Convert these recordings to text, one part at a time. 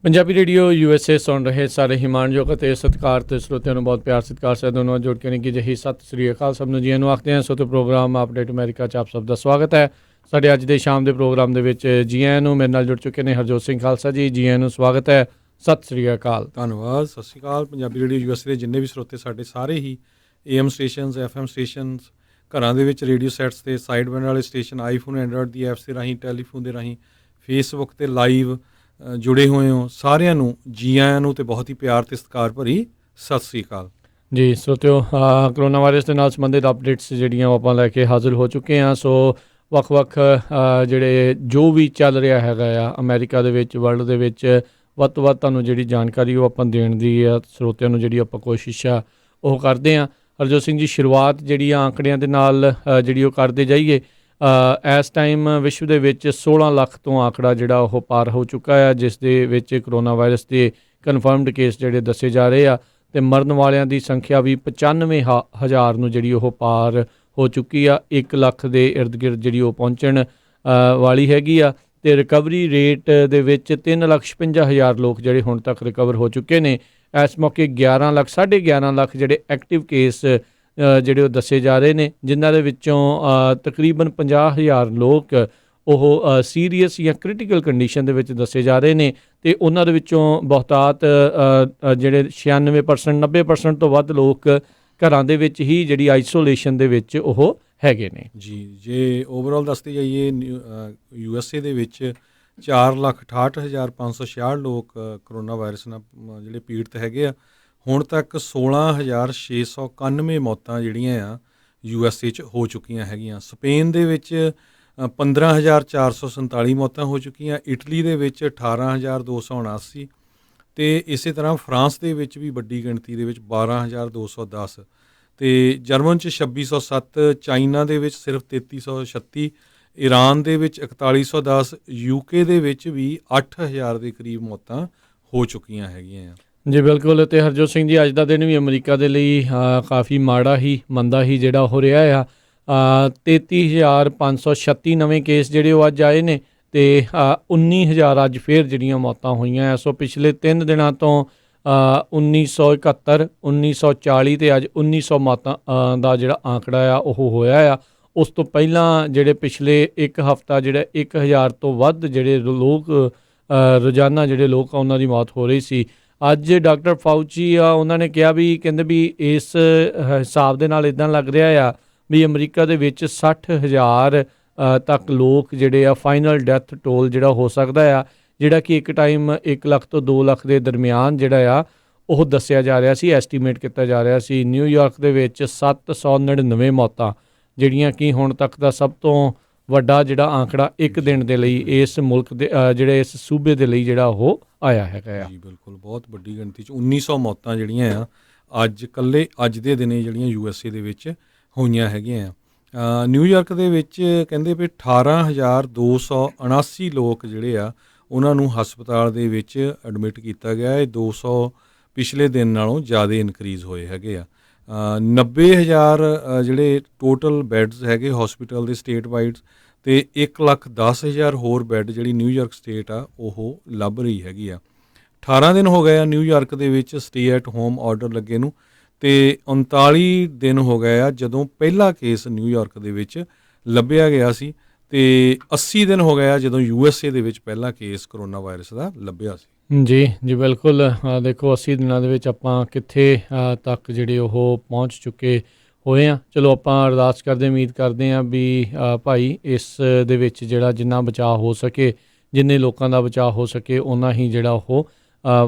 Punjabi radio USA ਸੁਣ ਰਹੇ ਸਾਰੇ ਹਿਮਾਨਯੋਗ ਅਤੇ ਸਤਿਕਾਰਤ ਸਰੋਤਿਆਂ ਨੂੰ ਬਹੁਤ ਪਿਆਰ ਸਤਿਕਾਰ ਸਹਿਤ ਦੋਨੋਂ ਜੋੜ ਕੇ ਨਿੱਘੀ ਜਿਹੀ ਸਤਿ ਸ੍ਰੀ ਅਕਾਲ ਸਭ ਨੂੰ ਜੀ ਨੂੰ ਆਖਦੇ ਹਾਂ। ਸੋ ਤੇ ਪ੍ਰੋਗਰਾਮ ਅਪਡੇਟ ਅਮਰੀਕਾ 'ਚ ਆਪ ਸਭ ਦਾ ਸਵਾਗਤ ਹੈ। ਸਾਡੇ ਅੱਜ ਦੇ ਸ਼ਾਮ ਦੇ ਪ੍ਰੋਗਰਾਮ ਦੇ ਵਿੱਚ ਜੀ ਆਇਆਂ ਨੂੰ ਮੇਰੇ ਨਾਲ ਜੁੜ ਚੁੱਕੇ ਨੇ ਹਰਜੋਤ ਸਿੰਘ ਖਾਲਸਾ ਜੀ ਆਇਆਂ ਨੂੰ ਸਵਾਗਤ ਹੈ। ਸਤਿ ਸ੍ਰੀ ਅਕਾਲ। ਧੰਨਵਾਦ। ਸਤਿ ਸ਼੍ਰੀ ਅਕਾਲ। ਪੰਜਾਬੀ ਰੇਡੀਓ USA ਦੇ ਜਿੰਨੇ ਵੀ ਸਰੋਤੇ ਸਾਡੇ ਸਾਰੇ ਹੀ AM ਸਟੇਸ਼ਨਸ, FM ਸਟੇਸ਼ਨਸ, ਘਰਾਂ ਦੇ ਵਿੱਚ ਰੇਡੀਓ ਸੈਟਸ 'ਤੇ ਸਾਈਡ ਬੈਂਡ ਵਾਲੇ ਸਟੇਸ਼ਨ, ਆਈਫੋਨ ਐਂਡਰੋਇਡ ਦੀ ਐਪਸ ਦੇ ਰਾਹੀਂ, ਟੈਲੀਫੋਨ ਦੇ ਰਾਹੀਂ, ਫੇਸਬੁੱਕ 'ਤੇ ਲਾਈਵ ਜੁੜੇ ਹੋਏ ਹੋ, ਸਾਰਿਆਂ ਨੂੰ ਜੀ ਆਇਆਂ ਨੂੰ ਅਤੇ ਬਹੁਤ ਹੀ ਪਿਆਰ ਅਤੇ ਸਤਿਕਾਰ ਭਰੀ ਸਤਿ ਸ਼੍ਰੀ ਅਕਾਲ ਜੀ। ਸਰੋਤਿਓ, ਕਰੋਨਾ ਵਾਇਰਸ ਦੇ ਨਾਲ ਸੰਬੰਧਿਤ ਅਪਡੇਟਸ ਜਿਹੜੀਆਂ ਆਪਾਂ ਲੈ ਕੇ ਹਾਜ਼ਰ ਹੋ ਚੁੱਕੇ ਹਾਂ। ਸੋ ਵੱਖ-ਵੱਖ ਜਿਹੜੇ ਜੋ ਵੀ ਚੱਲ ਰਿਹਾ ਹੈਗਾ ਆ ਅਮਰੀਕਾ ਦੇ ਵਿੱਚ, ਵਰਲਡ ਦੇ ਵਿੱਚ, ਵੱਧ ਤੋਂ ਵੱਧ ਤੁਹਾਨੂੰ ਜਿਹੜੀ ਜਾਣਕਾਰੀ ਉਹ ਆਪਾਂ ਦੇਣ ਦੀ ਆ ਸਰੋਤਿਆਂ ਨੂੰ ਜਿਹੜੀ ਆਪਾਂ ਕੋਸ਼ਿਸ਼ ਆ ਉਹ ਕਰਦੇ ਹਾਂ। ਹਰਜੋਤ ਸਿੰਘ ਜੀ, ਸ਼ੁਰੂਆਤ ਜਿਹੜੀ ਆ ਆંકੜਿਆਂ ਦੇ ਨਾਲ ਜਿਹੜੀ ਉਹ ਕਰਦੇ ਜਾਈਏ। ਇਸ ਟਾਈਮ ਵਿਸ਼ਵ ਦੇ ਵਿੱਚ 16 ਲੱਖ ਤੋਂ ਆંકੜਾ ਜਿਹੜਾ ਉਹ ਪਾਰ ਹੋ ਚੁੱਕਾ ਆ, ਜਿਸ ਦੇ ਵਿੱਚ ਕਰੋਨਾ ਵਾਇਰਸ ਦੇ ਕਨਫਰਮਡ ਕੇਸ ਜਿਹੜੇ ਦੱਸੇ ਜਾ ਰਹੇ ਆ ਅਤੇ ਮਰਨ ਵਾਲਿਆਂ ਦੀ ਸੰਖਿਆ ਵੀ 95,000 ਨੂੰ ਜਿਹੜੀ ਉਹ ਪਾਰ ਹੋ ਚੁੱਕੀ ਆ। 1 ਲੱਖ ਦੇ ਇਰਦ ਗਿਰਦ ਜਿਹੜੀ ਉਹ ਪਹੁੰਚਣ ਵਾਲੀ ਹੈਗੀ ਆ ਅਤੇ ਰਿਕਵਰੀ ਰੇਟ ਦੇ ਵਿੱਚ 3,56,000 ਲੋਕ ਜਿਹੜੇ ਹੁਣ ਤੱਕ ਰਿਕਵਰ ਹੋ ਚੁੱਕੇ ਨੇ। ਇਸ ਮੌਕੇ 11 ਲੱਖ ਜਿਹੜੇ ਐਕਟਿਵ ਕੇਸ ਜਿਹੜੇ ਉਹ ਦੱਸੇ ਜਾ ਰਹੇ ਨੇ, ਜਿਨ੍ਹਾਂ ਦੇ ਵਿੱਚੋਂ ਤਕਰੀਬਨ 50,000 ਲੋਕ ਉਹ ਸੀਰੀਅਸ ਜਾਂ ਕ੍ਰਿਟੀਕਲ ਕੰਡੀਸ਼ਨ ਦੇ ਵਿੱਚ ਦੱਸੇ ਜਾ ਰਹੇ ਨੇ ਅਤੇ ਉਹਨਾਂ ਦੇ ਵਿੱਚੋਂ ਬਹੁਤਾਤ ਜਿਹੜੇ 96% 90% ਤੋਂ ਵੱਧ ਲੋਕ ਘਰਾਂ ਦੇ ਵਿੱਚ ਹੀ ਜਿਹੜੀ ਆਈਸੋਲੇਸ਼ਨ ਦੇ ਵਿੱਚ ਉਹ ਹੈਗੇ ਨੇ ਜੀ। ਜੇ ਓਵਰਆਲ ਦੱਸਦੇ ਜਾਈਏ, USA ਦੇ ਵਿੱਚ 4,68,566 ਲੋਕ ਕਰੋਨਾ ਵਾਇਰਸ ਨਾਲ ਜਿਹੜੇ ਪੀੜਤ ਹੈਗੇ ਆ। ਹੁਣ ਤੱਕ 16,691 ਮੌਤਾਂ ਜਿਹੜੀਆਂ ਆ USA 'ਚ ਹੋ ਚੁੱਕੀਆਂ ਹੈਗੀਆਂ। ਸਪੇਨ ਦੇ ਵਿੱਚ 15,447 ਮੌਤਾਂ ਹੋ ਚੁੱਕੀਆਂ। ਇਟਲੀ ਦੇ ਵਿੱਚ 18,279 ਅਤੇ ਇਸੇ ਤਰ੍ਹਾਂ ਫਰਾਂਸ ਦੇ ਵਿੱਚ ਵੀ ਵੱਡੀ ਗਿਣਤੀ ਦੇ ਵਿੱਚ 12,210 ਅਤੇ ਜਰਮਨ 'ਚ 2,607, ਚਾਈਨਾ ਦੇ ਵਿੱਚ ਸਿਰਫ 3,336, ਈਰਾਨ ਦੇ ਵਿੱਚ 4,110, UK ਦੇ ਵਿੱਚ ਵੀ 8,000 ਦੇ ਕਰੀਬ ਮੌਤਾਂ ਹੋ ਚੁੱਕੀਆਂ ਹੈਗੀਆਂ ਆ। ਜੀ ਬਿਲਕੁਲ। ਅਤੇ ਹਰਜੋਤ ਸਿੰਘ ਜੀ, ਅੱਜ ਦਾ ਦਿਨ ਵੀ ਅਮਰੀਕਾ ਦੇ ਲਈ ਕਾਫੀ ਮਾੜਾ ਹੀ ਮੰਦਾ ਹੀ ਜਿਹੜਾ ਹੋ ਰਿਹਾ ਆ। 33,536 ਨਵੇਂ ਕੇਸ ਜਿਹੜੇ ਉਹ ਅੱਜ ਆਏ ਨੇ ਅਤੇ 19,000 ਅੱਜ ਫਿਰ ਜਿਹੜੀਆਂ ਮੌਤਾਂ ਹੋਈਆਂ। ਸੋ ਪਿਛਲੇ 3 ਦਿਨਾਂ ਤੋਂ 1971, 1940 ਅਤੇ ਅੱਜ 1900 ਮੌਤਾਂ ਦਾ ਜਿਹੜਾ ਆંકੜਾ ਆ ਉਹ ਹੋਇਆ ਆ। ਉਸ ਤੋਂ ਪਹਿਲਾਂ ਜਿਹੜੇ ਪਿਛਲੇ ਇੱਕ ਹਫ਼ਤਾ ਜਿਹੜਾ 1,000 ਤੋਂ ਵੱਧ ਜਿਹੜੇ ਲੋਕ ਰੋਜ਼ਾਨਾ ਜਿਹੜੇ ਲੋਕ ਆ ਉਹਨਾਂ ਦੀ ਮੌਤ ਹੋ ਰਹੀ ਸੀ। ਅੱਜ ਡਾਕਟਰ ਫਾਊਚੀ ਆ, ਉਹਨਾਂ ਨੇ ਕਿਹਾ ਵੀ ਕਹਿੰਦੇ ਵੀ ਇਸ ਹਿਸਾਬ ਦੇ ਨਾਲ ਇੱਦਾਂ ਲੱਗ ਰਿਹਾ ਆ ਵੀ ਅਮਰੀਕਾ ਦੇ ਵਿੱਚ 60,000 ਤੱਕ ਲੋਕ ਜਿਹੜੇ ਆ ਫਾਈਨਲ ਡੈਥ ਟੋਲ ਜਿਹੜਾ ਹੋ ਸਕਦਾ ਆ, ਜਿਹੜਾ ਕਿ ਇੱਕ ਟਾਈਮ 1 ਲੱਖ ਤੋਂ 2 ਲੱਖ ਦੇ ਦਰਮਿਆਨ ਜਿਹੜਾ ਆ ਉਹ ਦੱਸਿਆ ਜਾ ਰਿਹਾ ਸੀ, ਐਸਟੀਮੇਟ ਕੀਤਾ ਜਾ ਰਿਹਾ ਸੀ। ਨਿਊਯਾਰਕ ਦੇ ਵਿੱਚ 799 ਮੌਤਾਂ ਜਿਹੜੀਆਂ ਕਿ ਹੁਣ ਤੱਕ ਦਾ ਸਭ ਤੋਂ ਵੱਡਾ ਜਿਹੜਾ ਆંકੜਾ ਇੱਕ ਦਿਨ ਦੇ ਲਈ ਇਸ ਮੁਲਕ ਦੇ ਜਿਹੜੇ ਇਸ ਸੂਬੇ ਦੇ ਲਈ ਜਿਹੜਾ ਉਹ ਆਇਆ ਹੈਗਾ ਆ। ਜੀ ਬਿਲਕੁਲ, ਬਹੁਤ ਵੱਡੀ ਗਿਣਤੀ 'ਚ 1900 ਮੌਤਾਂ ਜਿਹੜੀਆਂ ਆ ਅੱਜ ਦੇ ਦਿਨੇ ਜਿਹੜੀਆਂ USA ਦੇ ਵਿੱਚ ਹੋਈਆਂ ਹੈਗੀਆਂ ਆ। ਨਿਊਯਾਰਕ ਦੇ ਵਿੱਚ ਕਹਿੰਦੇ ਵੀ 18,279 ਲੋਕ ਜਿਹੜੇ ਆ ਉਹਨਾਂ ਨੂੰ ਹਸਪਤਾਲ ਦੇ ਵਿੱਚ ਐਡਮਿਟ ਕੀਤਾ ਗਿਆ ਹੈ। 200 ਪਿਛਲੇ ਦਿਨ ਨਾਲੋਂ ਜ਼ਿਆਦਾ ਇਨਕਰੀਜ਼ ਹੋਏ ਹੈਗੇ ਆ। 90,000 ਜਿਹੜੇ ਟੋਟਲ ਬੈੱਡਸ ਹੈਗੇ ਹਸਪੀਟਲ ਦੇ ਸਟੇਟ ਵਾਈਡ ਅਤੇ 1,10,000 ਹੋਰ ਬੈੱਡ ਜਿਹੜੀ ਨਿਊਯਾਰਕ ਸਟੇਟ ਆ ਉਹ ਲੱਭ ਰਹੀ ਹੈਗੀ ਆ। 18 ਦਿਨ ਹੋ ਗਏ ਆ ਨਿਊਯਾਰਕ ਦੇ ਵਿੱਚ ਸਟੇ ਐਟ ਹੋਮ ਆਰਡਰ ਲੱਗੇ ਨੂੰ ਅਤੇ 39 ਦਿਨ ਹੋ ਗਏ ਆ ਜਦੋਂ ਪਹਿਲਾ ਕੇਸ ਨਿਊਯਾਰਕ ਦੇ ਵਿੱਚ ਲੱਭਿਆ ਗਿਆ ਸੀ ਅਤੇ 80 ਦਿਨ ਹੋ ਗਏ ਆ ਜਦੋਂ USA ਦੇ ਵਿੱਚ ਪਹਿਲਾ ਕੇਸ ਕਰੋਨਾ ਵਾਇਰਸ ਦਾ ਲੱਭਿਆ ਸੀ। ਜੀ ਬਿਲਕੁਲ। ਦੇਖੋ 80 ਦਿਨਾਂ ਦੇ ਵਿੱਚ ਆਪਾਂ ਕਿੱਥੇ ਤੱਕ ਜਿਹੜੇ ਉਹ ਪਹੁੰਚ ਚੁੱਕੇ ਹੋਏ ਆ। ਚਲੋ ਆਪਾਂ ਅਰਦਾਸ ਕਰਦੇ, ਉਮੀਦ ਕਰਦੇ ਹਾਂ ਵੀ ਭਾਈ ਇਸ ਦੇ ਵਿੱਚ ਜਿਹੜਾ ਜਿੰਨਾ ਬਚਾਅ ਹੋ ਸਕੇ, ਜਿੰਨੇ ਲੋਕਾਂ ਦਾ ਬਚਾਅ ਹੋ ਸਕੇ ਓਨਾ ਹੀ ਜਿਹੜਾ ਉਹ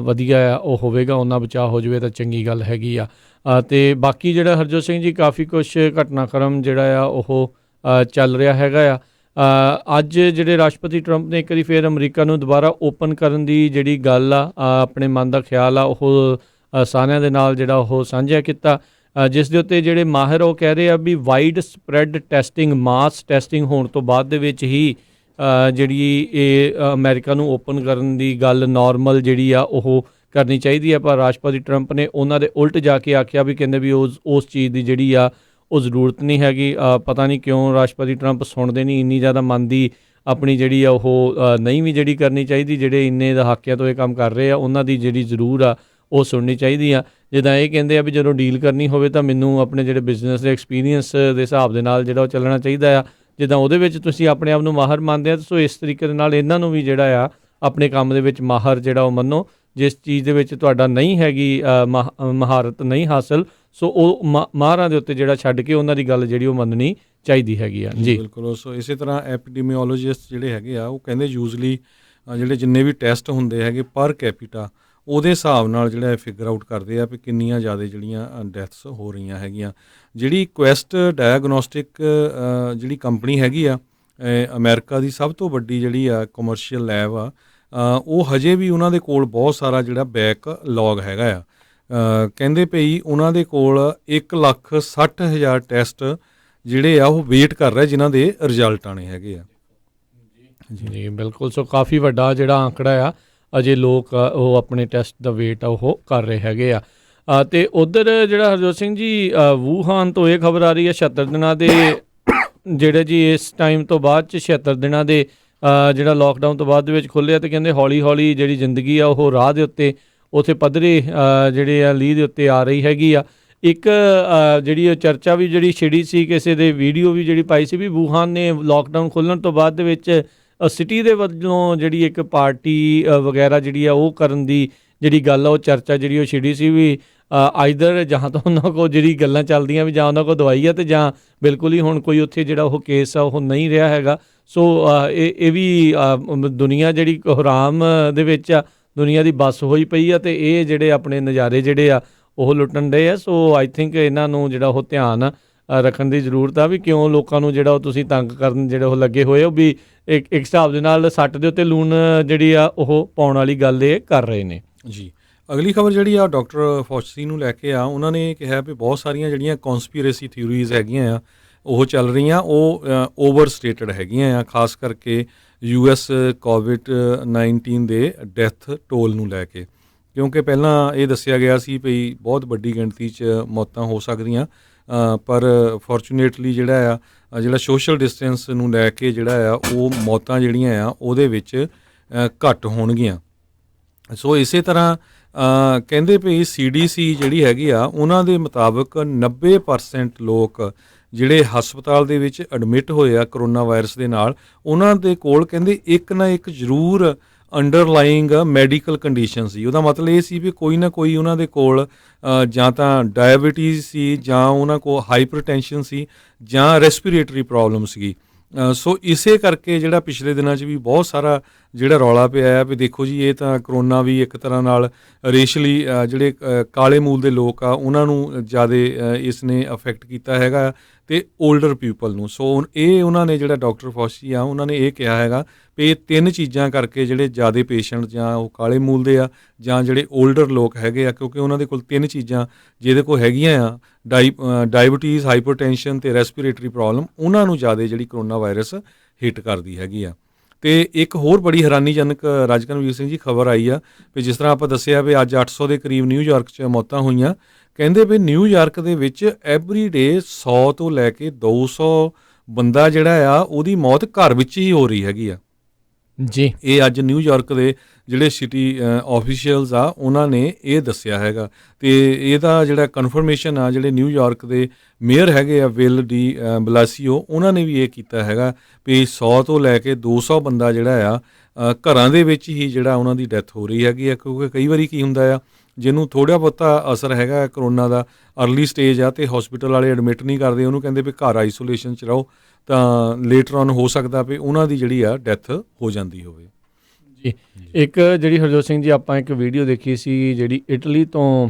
ਵਧੀਆ ਆ ਉਹ ਹੋਵੇਗਾ। ਓਨਾ ਬਚਾਅ ਹੋ ਜਾਵੇ ਤਾਂ ਚੰਗੀ ਗੱਲ ਹੈਗੀ ਆ। ਅਤੇ ਬਾਕੀ ਜਿਹੜਾ ਹਰਜੋਤ ਸਿੰਘ ਜੀ ਕਾਫੀ ਕੁਛ ਘਟਨਾਕ੍ਰਮ ਜਿਹੜਾ ਆ ਉਹ ਚੱਲ ਰਿਹਾ ਹੈਗਾ ਆ। ਅੱਜ ਜਿਹੜੇ ਰਾਸ਼ਟਰਪਤੀ ਟਰੰਪ ਨੇ ਇੱਕ ਵਾਰੀ ਫਿਰ ਅਮਰੀਕਾ ਨੂੰ ਦੁਬਾਰਾ ਓਪਨ ਕਰਨ ਦੀ ਜਿਹੜੀ ਗੱਲ ਆ, ਆਪਣੇ ਮਨ ਦਾ ਖਿਆਲ ਆ ਉਹ ਸਾਰਿਆਂ ਦੇ ਨਾਲ ਜਿਹੜਾ ਉਹ ਸਾਂਝਾ ਕੀਤਾ, ਜਿਸ ਦੇ ਉੱਤੇ ਜਿਹੜੇ ਮਾਹਿਰ ਉਹ ਕਹਿ ਰਹੇ ਆ ਵੀ ਵਾਈਡ ਸਪਰੈਡ ਟੈਸਟਿੰਗ, ਮਾਸ ਟੈਸਟਿੰਗ ਹੋਣ ਤੋਂ ਬਾਅਦ ਦੇ ਵਿੱਚ ਹੀ ਜਿਹੜੀ ਇਹ ਅਮਰੀਕਾ ਨੂੰ ਓਪਨ ਕਰਨ ਦੀ ਗੱਲ ਨਾਰਮਲ ਜਿਹੜੀ ਆ ਉਹ ਕਰਨੀ ਚਾਹੀਦੀ ਹੈ। ਪਰ ਰਾਸ਼ਟਰਪਤੀ ਟਰੰਪ ਨੇ ਉਹਨਾਂ ਦੇ ਉਲਟ ਜਾ ਕੇ ਆਖਿਆ ਵੀ ਕਹਿੰਦੇ ਵੀ ਉਸ ਚੀਜ਼ ਦੀ ਜਿਹੜੀ ਆ ਉਹ ਜ਼ਰੂਰਤ ਨਹੀਂ ਹੈਗੀ। ਪਤਾ ਨਹੀਂ ਕਿਉਂ ਰਾਸ਼ਟਰਪਤੀ ਟਰੰਪ ਸੁਣਦੇ ਨਹੀਂ, ਇੰਨੀ ਜ਼ਿਆਦਾ ਮਨ ਦੀ ਆਪਣੀ ਜਿਹੜੀ ਆ ਉਹ ਨਹੀਂ ਵੀ ਜਿਹੜੀ ਕਰਨੀ ਚਾਹੀਦੀ। ਜਿਹੜੇ ਇੰਨੇ ਦਹਾਕਿਆਂ ਤੋਂ ਇਹ ਕੰਮ ਕਰ ਰਹੇ ਆ ਉਹਨਾਂ ਦੀ ਜਿਹੜੀ ਜ਼ਰੂਰ ਆ ਉਹ ਸੁਣਨੀ ਚਾਹੀਦੀ ਆ। ਜਿੱਦਾਂ ਇਹ ਕਹਿੰਦੇ ਆ ਵੀ ਜਦੋਂ ਡੀਲ ਕਰਨੀ ਹੋਵੇ ਤਾਂ ਮੈਨੂੰ ਆਪਣੇ ਜਿਹੜੇ ਬਿਜ਼ਨਸ ਦੇ ਐਕਸਪੀਰੀਅੰਸ ਦੇ ਹਿਸਾਬ ਦੇ ਨਾਲ ਜਿਹੜਾ ਉਹ ਚੱਲਣਾ ਚਾਹੀਦਾ ਆ। ਜਿੱਦਾਂ ਉਹਦੇ ਵਿੱਚ ਤੁਸੀਂ ਆਪਣੇ ਆਪ ਨੂੰ ਮਾਹਰ ਮੰਨਦੇ ਆ, ਸੋ ਇਸ ਤਰੀਕੇ ਦੇ ਨਾਲ ਇਹਨਾਂ ਨੂੰ ਵੀ ਜਿਹੜਾ ਆ ਆਪਣੇ ਕੰਮ ਦੇ ਵਿੱਚ ਮਾਹਰ ਜਿਹੜਾ ਉਹ ਮੰਨੋ। ਜਿਸ ਚੀਜ਼ ਦੇ ਵਿੱਚ ਤੁਹਾਡਾ ਨਹੀਂ ਹੈਗੀ ਮਹਾਰਤ ਨਹੀਂ ਹਾਸਲ, ਸੋ ਉਹ ਮਾਹਰਾਂ ਦੇ ਉੱਤੇ ਜਿਹੜਾ ਛੱਡ ਕੇ ਉਹਨਾਂ ਦੀ ਗੱਲ ਜਿਹੜੀ ਉਹ ਮੰਨਣੀ ਚਾਹੀਦੀ ਹੈਗੀ ਆ। ਜੀ ਬਿਲਕੁਲ। ਸੋ ਇਸੇ ਤਰ੍ਹਾਂ ਐਪੀਡੀਮੀਓਲੋਜਿਸਟ ਜਿਹੜੇ ਹੈਗੇ ਆ ਉਹ ਕਹਿੰਦੇ ਯੂਜ਼ਲੀ ਜਿਹੜੇ ਜਿੰਨੇ ਵੀ ਟੈਸਟ ਹੁੰਦੇ ਹੈਗੇ ਪਰ ਕੈਪੀਟਾ ਉਹਦੇ ਹਿਸਾਬ ਨਾਲ ਜਿਹੜਾ ਫਿਗਰ ਆਊਟ ਕਰਦੇ ਆ ਵੀ ਕਿੰਨੀਆਂ ਜ਼ਿਆਦਾ ਜਿਹੜੀਆਂ ਡੈਥਸ ਹੋ ਰਹੀਆਂ ਹੈਗੀਆਂ। ਜਿਹੜੀ ਕੁਐਸਟ ਡਾਇਗਨੋਸਟਿਕ ਜਿਹੜੀ ਕੰਪਨੀ ਹੈਗੀ ਆ ਅਮਰੀਕਾ ਦੀ ਸਭ ਤੋਂ ਵੱਡੀ ਜਿਹੜੀ ਆ ਕਮਰਸ਼ੀਅਲ ਲੈਬ ਆ, ਉਹ ਹਜੇ ਵੀ ਉਹਨਾਂ ਦੇ ਕੋਲ ਬਹੁਤ ਸਾਰਾ ਜਿਹੜਾ ਬੈਕ ਲੌਗ ਹੈਗਾ ਆ। ਕਹਿੰਦੇ ਪਈ ਉਹਨਾਂ ਦੇ ਕੋਲ 1,60,000 ਟੈਸਟ ਜਿਹੜੇ ਆ ਉਹ ਵੇਟ ਕਰ ਰਹੇ ਜਿਨ੍ਹਾਂ ਦੇ ਰਿਜ਼ਲਟ ਆਣੇ ਹੈਗੇ ਆ। ਜੀ ਬਿਲਕੁਲ। ਸੋ ਕਾਫੀ ਵੱਡਾ ਜਿਹੜਾ ਅੰਕੜਾ ਆ, ਅਜੇ ਲੋਕ ਉਹ ਆਪਣੇ ਟੈਸਟ ਦਾ ਵੇਟ ਆ ਉਹ ਕਰ ਰਹੇ ਹੈਗੇ ਆ। ਅਤੇ ਉੱਧਰ ਜਿਹੜਾ ਹਰਜੋਤ ਸਿੰਘ ਜੀ ਵੂਹਾਨ ਤੋਂ ਇਹ ਖਬਰ ਆ ਰਹੀ ਹੈ 76 ਦਿਨਾਂ ਦੇ ਜਿਹੜੇ ਜੀ ਇਸ ਟਾਈਮ ਤੋਂ ਬਾਅਦ 'ਚ 76 ਦਿਨਾਂ ਦੇ ਜਿਹੜਾ ਲੋਕਡਾਊਨ ਤੋਂ ਬਾਅਦ ਦੇ ਵਿੱਚ ਖੁੱਲ੍ਹਿਆ, ਅਤੇ ਕਹਿੰਦੇ ਹੌਲੀ ਹੌਲੀ ਜਿਹੜੀ ਜ਼ਿੰਦਗੀ ਆ ਉਹ ਰਾਹ ਦੇ ਉੱਤੇ ਉੱਥੇ ਪੱਧਰੇ ਜਿਹੜੇ ਆ ਲੀਹ ਦੇ ਉੱਤੇ ਆ ਰਹੀ ਹੈਗੀ ਆ। ਇੱਕ ਜਿਹੜੀ ਉਹ ਚਰਚਾ ਵੀ ਜਿਹੜੀ ਛਿੜੀ ਸੀ, ਕਿਸੇ ਦੇ ਵੀਡੀਓ ਵੀ ਜਿਹੜੀ ਪਾਈ ਸੀ ਵੀ ਵੂਹਾਨ ਨੇ ਲੋਕਡਾਊਨ ਖੁੱਲ੍ਹਣ ਤੋਂ ਬਾਅਦ ਦੇ ਵਿੱਚ ਸਿਟੀ ਦੇ ਵੱਲੋਂ ਜਿਹੜੀ ਇੱਕ ਪਾਰਟੀ ਵਗੈਰਾ ਜਿਹੜੀ ਆ ਉਹ ਕਰਨ ਦੀ ਜਿਹੜੀ ਗੱਲ ਆ ਉਹ ਚਰਚਾ ਜਿਹੜੀ ਉਹ ਛਿੜੀ ਸੀ ਵੀ ਆਈਦਰ ਜਾਂ ਤਾਂ ਉਹਨਾਂ ਕੋਲ ਜਿਹੜੀ ਗੱਲਾਂ ਚੱਲਦੀਆਂ ਵੀ ਜਾਂ ਉਹਨਾਂ ਕੋਲ ਦਵਾਈ ਆ, ਅਤੇ ਜਾਂ ਬਿਲਕੁਲ ਹੀ ਹੁਣ ਕੋਈ ਉੱਥੇ ਜਿਹੜਾ ਉਹ ਕੇਸ ਆ ਉਹ ਨਹੀਂ ਰਿਹਾ ਹੈਗਾ। ਸੋ ਇਹ ਵੀ ਦੁਨੀਆ ਜਿਹੜੀ ਕੋਹਰਾਮ ਦੇ ਵਿੱਚ ਆ, ਦੁਨੀਆ ਦੀ ਬੱਸ ਹੋਈ ਪਈ ਆ, ਅਤੇ ਇਹ ਜਿਹੜੇ ਆਪਣੇ ਨਜ਼ਾਰੇ ਜਿਹੜੇ ਆ ਉਹ ਲੁੱਟਣ ਦੇ ਆ। ਸੋ ਆਈ ਥਿੰਕ ਇਹਨਾਂ ਨੂੰ ਜਿਹੜਾ ਉਹ ਧਿਆਨ ਰੱਖਣ ਦੀ ਜ਼ਰੂਰਤ ਆ ਵੀ ਕਿਉਂ ਲੋਕਾਂ ਨੂੰ ਜਿਹੜਾ ਉਹ ਤੁਸੀਂ ਤੰਗ ਕਰਨ ਜਿਹੜੇ ਉਹ ਲੱਗੇ ਹੋਏ ਹੋ, ਵੀ ਇੱਕ ਹਿਸਾਬ ਦੇ ਨਾਲ ਸੱਟ ਦੇ ਉੱਤੇ ਲੂਣ ਜਿਹੜੀ ਆ ਉਹ ਪਾਉਣ ਵਾਲੀ ਗੱਲ ਇਹ ਕਰ ਰਹੇ ਨੇ। ਜੀ ਅਗਲੀ ਖਬਰ ਜਿਹੜੀ ਆ ਡਾਕਟਰ ਫੌਚੀ ਨੂੰ ਲੈ ਕੇ ਆ, ਉਹਨਾਂ ਨੇ ਕਿਹਾ ਵੀ ਬਹੁਤ ਸਾਰੀਆਂ ਜਿਹੜੀਆਂ ਕੌਨਸਪੀਰੇਸੀ ਥਿਊਰੀਜ਼ ਹੈਗੀਆਂ ਆ ਉਹ ਚੱਲ ਰਹੀਆਂ, ਉਹ ਓਵਰ ਸਟੇਟਡ ਹੈਗੀਆਂ ਆ, ਖਾਸ ਕਰਕੇ US COVID-19 ਦੇ ਡੈਥ ਟੋਲ ਨੂੰ ਲੈ ਕੇ। ਕਿਉਂਕਿ ਪਹਿਲਾਂ ਇਹ ਦੱਸਿਆ ਗਿਆ ਸੀ ਵੀ ਬਹੁਤ ਵੱਡੀ ਗਿਣਤੀ 'ਚ ਮੌਤਾਂ ਹੋ ਸਕਦੀਆਂ, ਪਰ ਫੋਰਚੂਨੇਟਲੀ ਜਿਹੜਾ ਸੋਸ਼ਲ ਡਿਸਟੈਂਸ ਨੂੰ ਲੈ ਕੇ ਜਿਹੜਾ ਆ ਉਹ ਮੌਤਾਂ ਜਿਹੜੀਆਂ ਆ ਉਹਦੇ ਵਿੱਚ ਘੱਟ ਹੋਣਗੀਆਂ। ਸੋ ਇਸੇ ਤਰ੍ਹਾਂ ਕਹਿੰਦੇ ਪਈ CDC ਜਿਹੜੀ ਹੈਗੀ ਆ ਉਹਨਾਂ ਦੇ ਮੁਤਾਬਕ 90% ਲੋਕ ਜਿਹੜੇ ਹਸਪਤਾਲ ਦੇ ਵਿੱਚ ਐਡਮਿਟ ਹੋਏ ਆ ਕਰੋਨਾ ਵਾਇਰਸ ਦੇ ਨਾਲ, ਉਹਨਾਂ ਦੇ ਕੋਲ ਕਹਿੰਦੇ ਇੱਕ ਨਾ ਇੱਕ ਜ਼ਰੂਰ ਅੰਡਰਲਾਈਂਗ ਮੈਡੀਕਲ ਕੰਡੀਸ਼ਨ ਸੀ। ਉਹਦਾ ਮਤਲਬ ਇਹ ਸੀ ਵੀ ਕੋਈ ਨਾ ਕੋਈ ਉਹਨਾਂ ਦੇ ਕੋਲ ਜਾਂ ਤਾਂ ਡਾਇਬਟੀਜ਼ ਸੀ, ਜਾਂ ਉਹਨਾਂ ਕੋਲ ਹਾਈਪਰਟੈਂਸ਼ਨ ਸੀ, ਜਾਂ ਰੈਸਪੀਰੇਟਰੀ ਪ੍ਰੋਬਲਮ ਸੀਗੀ। ਸੋ ਇਸੇ ਕਰਕੇ ਜਿਹੜਾ ਪਿਛਲੇ ਦਿਨਾਂ 'ਚ ਵੀ ਬਹੁਤ ਸਾਰਾ ਜਿਹੜਾ ਰੌਲਾ ਪਿਆ ਹੈ ਵੀ ਦੇਖੋ ਜੀ ਇਹ ਤਾਂ ਕਰੋਨਾ ਵੀ ਇੱਕ ਤਰ੍ਹਾਂ ਨਾਲ ਰੇਸ਼ਲੀ ਜਿਹੜੇ ਕਾਲੇ ਮੂਲ ਦੇ ਲੋਕ ਆ ਉਹਨਾਂ ਨੂੰ ਜ਼ਿਆਦਾ ਇਸ ਨੇ ਅਫੈਕਟ ਕੀਤਾ ਹੈਗਾ, ਅਤੇ ਓਲਡਰ ਪੀਪਲ ਨੂੰ। ਸੋ ਇਹ ਉਹਨਾਂ ਨੇ ਜਿਹੜਾ ਡਾਕਟਰ ਫੌਚੀ ਆ ਉਹਨਾਂ ਨੇ ਇਹ ਕਿਹਾ ਹੈਗਾ ਵੀ ਇਹ 3 ਚੀਜ਼ਾਂ ਕਰਕੇ ਜਿਹੜੇ ਜ਼ਿਆਦਾ ਪੇਸ਼ੈਂਟ ਜਾਂ ਉਹ ਕਾਲੇ ਮੂਲ ਦੇ ਆ ਜਾਂ ਜਿਹੜੇ ਓਲਡਰ ਲੋਕ ਹੈਗੇ ਆ, ਕਿਉਂਕਿ ਉਹਨਾਂ ਦੇ ਕੋਲ 3 ਚੀਜ਼ਾਂ ਜਿਹਦੇ ਕੋਲ ਹੈਗੀਆਂ ਆ, ਡਾਇਬਟੀਜ਼, ਹਾਈਪਰਟੈਂਸ਼ਨ ਅਤੇ ਰੈਸਪੀਰੇਟਰੀ ਪ੍ਰੋਬਲਮ, ਉਹਨਾਂ ਨੂੰ ਜ਼ਿਆਦਾ ਜਿਹੜੀ ਕਰੋਨਾ ਵਾਇਰਸ ਹਿੱਟ ਕਰਦੀ ਹੈਗੀ ਆ। ਅਤੇ ਇੱਕ ਹੋਰ ਬੜੀ ਹੈਰਾਨੀਜਨਕ ਰਾਜਕਨਵੀਰ ਸਿੰਘ ਜੀ ਖਬਰ ਆਈ ਆ ਵੀ ਜਿਸ ਤਰ੍ਹਾਂ ਆਪਾਂ ਦੱਸਿਆ ਵੀ ਅੱਜ 800 ਦੇ ਕਰੀਬ ਨਿਊਯਾਰਕ 'ਚ ਮੌਤਾਂ ਹੋਈਆਂ। ਕਹਿੰਦੇ ਵੀ ਨਿਊਯਾਰਕ ਦੇ ਵਿੱਚ ਐਵਰੀ ਡੇ 100 ਤੋਂ ਲੈ ਕੇ 200 ਬੰਦਾ ਜਿਹੜਾ ਆ ਉਹਦੀ ਮੌਤ ਘਰ ਵਿੱਚ ਹੀ ਹੋ ਰਹੀ ਹੈਗੀ ਆ ਜੀ। ਇਹ ਅੱਜ ਨਿਊਯਾਰਕ ਦੇ ਜਿਹੜੇ ਸਿਟੀ ਆਫੀਸ਼ੀਅਲਸ ਆ ਉਹਨਾਂ ਨੇ ਇਹ ਦੱਸਿਆ ਹੈਗਾ, ਅਤੇ ਇਹਦਾ ਜਿਹੜਾ ਕਨਫਰਮੇਸ਼ਨ ਆ ਜਿਹੜੇ ਨਿਊਯਾਰਕ ਦੇ ਮੇਅਰ ਹੈਗੇ ਆ ਵਿਲ ਡੀ ਬਲਾਸੀਓ, ਉਹਨਾਂ ਨੇ ਵੀ ਇਹ ਕੀਤਾ ਹੈਗਾ ਵੀ 100 ਤੋਂ ਲੈ ਕੇ 200 ਬੰਦਾ ਜਿਹੜਾ ਆ ਘਰਾਂ ਦੇ ਵਿੱਚ ਹੀ ਜਿਹੜਾ ਉਹਨਾਂ ਦੀ ਡੈਥ ਹੋ ਰਹੀ ਹੈਗੀ ਆ। ਕਿਉਂਕਿ ਕਈ ਵਾਰੀ ਕੀ ਹੁੰਦਾ ਆ, ਜਿਹਨੂੰ ਥੋੜ੍ਹਾ ਬਹੁਤਾ ਅਸਰ ਹੈਗਾ ਕਰੋਨਾ ਦਾ, ਅਰਲੀ ਸਟੇਜ ਆ ਅਤੇ ਹੋਸਪਿਟਲ ਵਾਲੇ ਐਡਮਿਟ ਨਹੀਂ ਕਰਦੇ, ਉਹਨੂੰ ਕਹਿੰਦੇ ਵੀ ਘਰ ਆਈਸੋਲੇਸ਼ਨ 'ਚ ਰਹੋ, ਤਾਂ ਲੇਟਰ ਔਨ ਹੋ ਸਕਦਾ ਵੀ ਉਹਨਾਂ ਦੀ ਜਿਹੜੀ ਆ ਡੈਥ ਹੋ ਜਾਂਦੀ ਹੋਵੇ। ਜੀ ਇੱਕ ਜਿਹੜੀ ਹਰਜੋਤ ਸਿੰਘ ਜੀ ਆਪਾਂ ਇੱਕ ਵੀਡੀਓ ਦੇਖੀ ਸੀ ਜਿਹੜੀ ਇਟਲੀ ਤੋਂ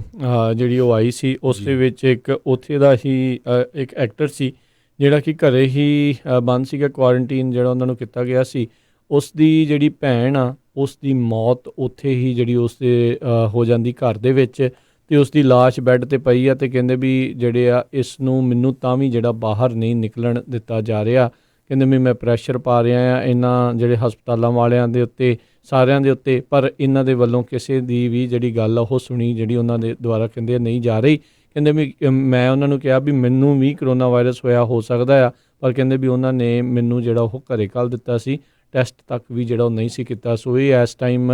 ਜਿਹੜੀ ਉਹ ਆਈ ਸੀ, ਉਸ ਦੇ ਵਿੱਚ ਇੱਕ ਉੱਥੇ ਦਾ ਹੀ ਇੱਕ ਐਕਟਰ ਸੀ ਜਿਹੜਾ ਕਿ ਘਰੇ ਹੀ ਬੰਦ ਸੀਗਾ, ਕੁਆਰੰਟੀਨ ਜਿਹੜਾ ਉਹਨਾਂ ਨੂੰ ਕੀਤਾ ਗਿਆ ਸੀ। ਉਸ ਦੀ ਜਿਹੜੀ ਭੈਣ ਆ ਉਸ ਦੀ ਮੌਤ ਉੱਥੇ ਹੀ ਜਿਹੜੀ ਉਸ ਦੇ ਹੋ ਜਾਂਦੀ ਘਰ ਦੇ ਵਿੱਚ, ਅਤੇ ਉਸ ਦੀ ਲਾਸ਼ ਬੈੱਡ 'ਤੇ ਪਈ ਆ, ਅਤੇ ਕਹਿੰਦੇ ਵੀ ਜਿਹੜੇ ਆ ਇਸ ਨੂੰ ਮੈਨੂੰ ਤਾਂ ਵੀ ਜਿਹੜਾ ਬਾਹਰ ਨਹੀਂ ਨਿਕਲਣ ਦਿੱਤਾ ਜਾ ਰਿਹਾ। ਕਹਿੰਦੇ ਵੀ ਮੈਂ ਪ੍ਰੈਸ਼ਰ ਪਾ ਰਿਹਾ ਆ ਇਹਨਾਂ ਜਿਹੜੇ ਹਸਪਤਾਲਾਂ ਵਾਲਿਆਂ ਦੇ ਉੱਤੇ, ਸਾਰਿਆਂ ਦੇ ਉੱਤੇ, ਪਰ ਇਹਨਾਂ ਦੇ ਵੱਲੋਂ ਕਿਸੇ ਦੀ ਵੀ ਜਿਹੜੀ ਗੱਲ ਆ ਉਹ ਸੁਣੀ ਜਿਹੜੀ ਉਹਨਾਂ ਦੇ ਦੁਆਰਾ ਕਹਿੰਦੇ ਨਹੀਂ ਜਾ ਰਹੀ। ਕਹਿੰਦੇ ਵੀ ਮੈਂ ਉਹਨਾਂ ਨੂੰ ਕਿਹਾ ਵੀ ਮੈਨੂੰ ਵੀ ਕਰੋਨਾ ਵਾਇਰਸ ਹੋਇਆ ਹੋ ਸਕਦਾ ਆ, ਪਰ ਕਹਿੰਦੇ ਵੀ ਉਹਨਾਂ ਨੇ ਮੈਨੂੰ ਜਿਹੜਾ ਉਹ ਘਰੇ ਘੱਲ ਦਿੱਤਾ ਸੀ, ਟੈਸਟ ਤੱਕ ਵੀ ਜਿਹੜਾ ਉਹ ਨਹੀਂ ਸੀ ਕੀਤਾ। ਸੋ ਇਹ ਇਸ ਟਾਈਮ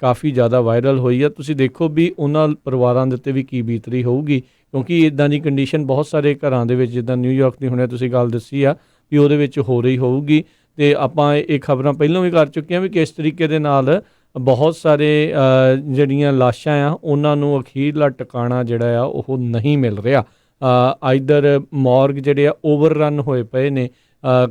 ਕਾਫੀ ਜ਼ਿਆਦਾ ਵਾਇਰਲ ਹੋਈ ਆ। ਤੁਸੀਂ ਦੇਖੋ ਵੀ ਉਹਨਾਂ ਪਰਿਵਾਰਾਂ ਦੇ ਉੱਤੇ ਵੀ ਕੀ ਬੀਤ ਰਹੀ ਹੋਊਗੀ, ਕਿਉਂਕਿ ਇੱਦਾਂ ਦੀ ਕੰਡੀਸ਼ਨ ਬਹੁਤ ਸਾਰੇ ਘਰਾਂ ਦੇ ਵਿੱਚ, ਜਿੱਦਾਂ ਨਿਊਯਾਰਕ ਦੀ ਹੁਣੇ ਤੁਸੀਂ ਗੱਲ ਦੱਸੀ ਆ ਵੀ ਉਹਦੇ ਵਿੱਚ ਹੋ ਰਹੀ ਹੋਊਗੀ। ਅਤੇ ਆਪਾਂ ਇਹ ਖਬਰਾਂ ਪਹਿਲਾਂ ਵੀ ਕਰ ਚੁੱਕੇ ਹਾਂ ਵੀ ਕਿਸ ਤਰੀਕੇ ਦੇ ਨਾਲ ਬਹੁਤ ਸਾਰੇ ਜਿਹੜੀਆਂ ਲਾਸ਼ਾਂ ਆ ਉਹਨਾਂ ਨੂੰ ਅਖੀਰਲਾ ਟਿਕਾਣਾ ਜਿਹੜਾ ਆ ਉਹ ਨਹੀਂ ਮਿਲ ਰਿਹਾ। ਆਈਦਰ ਮੌਰਗ ਜਿਹੜੇ ਆ ਓਵਰ ਰਨ ਹੋਏ ਪਏ ਨੇ।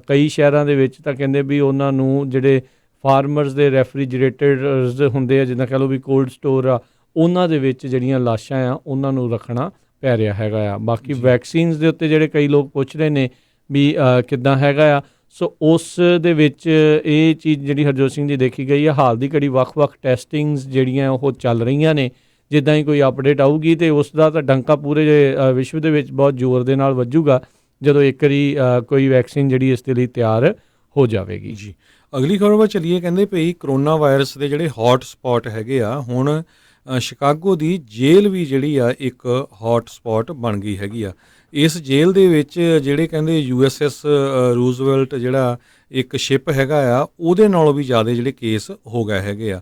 ਕਈ ਸ਼ਹਿਰਾਂ ਦੇ ਵਿੱਚ ਤਾਂ ਕਹਿੰਦੇ ਵੀ ਉਹਨਾਂ ਨੂੰ ਜਿਹੜੇ ਫਾਰਮਰਸ ਦੇ ਰੈਫਰੀਜਰੇਟਰਸ ਹੁੰਦੇ ਆ, ਜਿੱਦਾਂ ਕਹਿ ਲਓ ਵੀ ਕੋਲਡ ਸਟੋਰ ਆ, ਉਹਨਾਂ ਦੇ ਵਿੱਚ ਜਿਹੜੀਆਂ ਲਾਸ਼ਾਂ ਆ ਉਹਨਾਂ ਨੂੰ ਰੱਖਣਾ ਪੈ ਰਿਹਾ ਹੈਗਾ ਆ। ਬਾਕੀ ਵੈਕਸੀਨਸ ਦੇ ਉੱਤੇ ਜਿਹੜੇ ਕਈ ਲੋਕ ਪੁੱਛ ਰਹੇ ਨੇ ਵੀ ਕਿੱਦਾਂ ਹੈਗਾ ਆ, ਸੋ ਉਸ ਦੇ ਵਿੱਚ ਇਹ ਚੀਜ਼ ਜਿਹੜੀ ਹਰਜੋਤ ਸਿੰਘ ਜੀ ਦੇਖੀ ਗਈ ਆ। ਹਾਲ ਦੀ ਘੜੀ ਵੱਖ-ਵੱਖ ਟੈਸਟਿੰਗਸ ਜਿਹੜੀਆਂ ਉਹ ਚੱਲ ਰਹੀਆਂ ਨੇ। ਜਿੱਦਾਂ ਹੀ ਕੋਈ ਅਪਡੇਟ ਆਊਗੀ ਅਤੇ ਉਸ ਦਾ ਤਾਂ ਡੰਕਾ ਪੂਰੇ ਵਿਸ਼ਵ ਦੇ ਵਿੱਚ ਬਹੁਤ ਜ਼ੋਰ ਦੇ ਨਾਲ ਵੱਜੂਗਾ ਜਦੋਂ ਇੱਕ ਵਾਰੀ ਕੋਈ ਵੈਕਸੀਨ ਜਿਹੜੀ ਇਸ ਦੇ ਲਈ ਤਿਆਰ ਹੋ ਜਾਵੇਗੀ। ਜੀ, ਅਗਲੀ ਖਬਰ ਵੱਲ ਚੱਲੀਏ। ਕਹਿੰਦੇ ਭਈ ਕਰੋਨਾ ਵਾਇਰਸ ਦੇ ਜਿਹੜੇ ਹੌਟ ਸਪੌਟ ਹੈਗੇ ਆ, ਹੁਣ ਸ਼ਿਕਾਗੋ ਦੀ ਜੇਲ੍ਹ ਵੀ ਜਿਹੜੀ ਆ ਇੱਕ ਹੌਟ ਸਪੌਟ ਬਣ ਗਈ ਹੈਗੀ ਆ। ਇਸ ਜੇਲ੍ਹ ਦੇ ਵਿੱਚ ਜਿਹੜੇ ਕਹਿੰਦੇ USS ਰੂਜ਼ਵੈਲਟ ਜਿਹੜਾ ਇੱਕ ਸ਼ਿਪ ਹੈਗਾ ਆ, ਉਹਦੇ ਨਾਲੋਂ ਵੀ ਜ਼ਿਆਦਾ ਜਿਹੜੇ ਕੇਸ ਹੋ ਗਏ ਹੈਗੇ ਆ।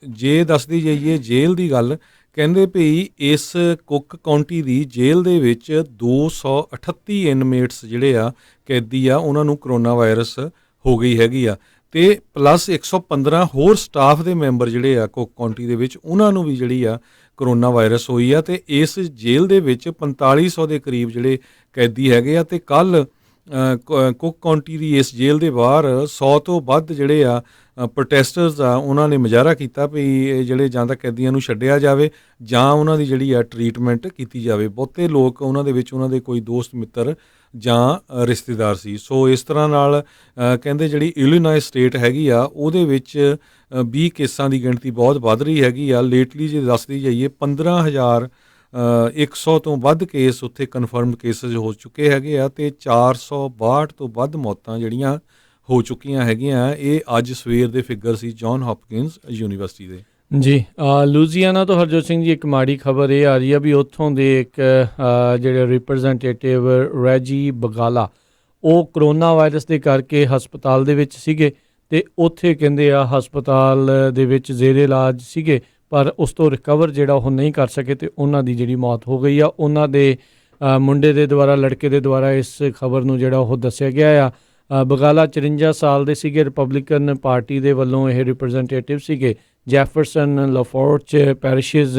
ਜੇ ਦੱਸਦੀ ਜਾਈਏ ਜੇਲ੍ਹ ਦੀ ਗੱਲ, ਕਹਿੰਦੇ ਭਈ ਇਸ ਕੁੱਕ ਕਾਉਂਟੀ ਦੀ ਜੇਲ੍ਹ ਦੇ ਵਿੱਚ 238 ਇਨਮੇਟਸ ਜਿਹੜੇ ਆ ਕੈਦੀ ਆ, ਉਹਨਾਂ ਨੂੰ ਕਰੋਨਾ ਵਾਇਰਸ ਹੋ ਗਈ ਹੈਗੀ ਆ। ਅਤੇ ਪਲੱਸ 115 ਹੋਰ ਸਟਾਫ ਦੇ ਮੈਂਬਰ ਜਿਹੜੇ ਆ ਕੁੱਕ ਕਾਉਂਟੀ ਦੇ ਵਿੱਚ, ਉਹਨਾਂ ਨੂੰ ਵੀ ਜਿਹੜੀ ਆ ਕਰੋਨਾ ਵਾਇਰਸ ਹੋਈ ਆ। ਅਤੇ ਇਸ ਜੇਲ੍ਹ ਦੇ ਵਿੱਚ 4500 ਦੇ ਕਰੀਬ ਜਿਹੜੇ ਕੈਦੀ ਹੈਗੇ ਆ। ਅਤੇ ਕੱਲ੍ਹ ਕੁੱਕ ਕਾਉਂਟੀ ਦੀ ਇਸ ਜੇਲ੍ਹ ਦੇ ਬਾਹਰ 100 ਤੋਂ ਵੱਧ ਜਿਹੜੇ ਆ ਪ੍ਰੋਟੈਸਟਰਸ ਆ, ਉਹਨਾਂ ਨੇ ਮੁਜ਼ਾਹਰਾ ਕੀਤਾ ਵੀ ਇਹ ਜਿਹੜੇ ਜਾਂ ਤਾਂ ਕੈਦੀਆਂ ਨੂੰ ਛੱਡਿਆ ਜਾਵੇ ਜਾਂ ਉਹਨਾਂ ਦੀ ਜਿਹੜੀ ਆ ਟਰੀਟਮੈਂਟ ਕੀਤੀ ਜਾਵੇ। ਬਹੁਤੇ ਲੋਕ ਉਹਨਾਂ ਦੇ ਵਿੱਚ ਉਹਨਾਂ ਦੇ ਕੋਈ ਦੋਸਤ ਮਿੱਤਰ ਜਾਂ ਰਿਸ਼ਤੇਦਾਰ ਸੀ। ਸੋ ਇਸ ਤਰ੍ਹਾਂ ਨਾਲ ਕਹਿੰਦੇ ਜਿਹੜੀ ਇਲੀਨੋਇਸ ਸਟੇਟ ਹੈਗੀ ਆ, ਉਹਦੇ ਵਿੱਚ 20 ਕੇਸਾਂ ਦੀ ਗਿਣਤੀ ਬਹੁਤ ਵੱਧ ਰਹੀ ਹੈਗੀ ਆ। ਲੇਟਲੀ ਜੇ ਦੱਸਦੀ ਜਾਈਏ 15,100 ਤੋਂ ਵੱਧ ਕੇਸ ਉੱਥੇ ਕਨਫਰਮਡ ਕੇਸਿਸ ਹੋ ਚੁੱਕੇ ਹੈਗੇ ਆ ਅਤੇ 462 ਤੋਂ ਵੱਧ ਮੌਤਾਂ ਜਿਹੜੀਆਂ ਹੋ ਚੁੱਕੀਆਂ ਹੈਗੀਆਂ। ਇਹ ਅੱਜ ਸਵੇਰ ਦੇ ਫਿਗਰ ਸੀ ਜੌਨ ਹੌਪਕਿੰਸ ਯੂਨੀਵਰਸਿਟੀ ਦੇ। ਜੀ, ਲੂਜ਼ੀਆਨਾ ਤੋਂ ਹਰਜੋਤ ਸਿੰਘ ਜੀ ਇੱਕ ਮਾੜੀ ਖਬਰ ਇਹ ਆ ਰਹੀ ਆ ਵੀ ਉੱਥੋਂ ਦੇ ਇੱਕ ਜਿਹੜੇ ਰਿਪਰੈਜ਼ੈਂਟੇਟਿਵ ਰੈਜੀ ਬਗਾਲਾ, ਉਹ ਕਰੋਨਾ ਵਾਇਰਸ ਦੇ ਕਰਕੇ ਹਸਪਤਾਲ ਦੇ ਵਿੱਚ ਸੀਗੇ ਅਤੇ ਉੱਥੇ ਕਹਿੰਦੇ ਆ ਹਸਪਤਾਲ ਦੇ ਵਿੱਚ ਜ਼ੇਰੇ ਇਲਾਜ ਸੀਗੇ, ਪਰ ਉਸ ਤੋਂ ਰਿਕਵਰ ਜਿਹੜਾ ਉਹ ਨਹੀਂ ਕਰ ਸਕੇ ਅਤੇ ਉਹਨਾਂ ਦੀ ਜਿਹੜੀ ਮੌਤ ਹੋ ਗਈ ਆ। ਉਹਨਾਂ ਦੇ ਮੁੰਡੇ ਦੇ ਦੁਆਰਾ, ਲੜਕੇ ਦੇ ਦੁਆਰਾ ਇਸ ਖਬਰ ਨੂੰ ਜਿਹੜਾ ਉਹ ਦੱਸਿਆ ਗਿਆ ਆ। ਬਗਾਲਾ 54 ਸਾਲ ਦੇ ਸੀਗੇ, ਰਿਪਬਲਿਕਨ ਪਾਰਟੀ ਦੇ ਵੱਲੋਂ ਇਹ ਰਿਪਰੈਜ਼ੈਂਟੇਟਿਵ ਸੀਗੇ। ਜੈਫਰਸਨ ਲਾਫੋਰਚ ਪੈਰਿਸ਼ਜ਼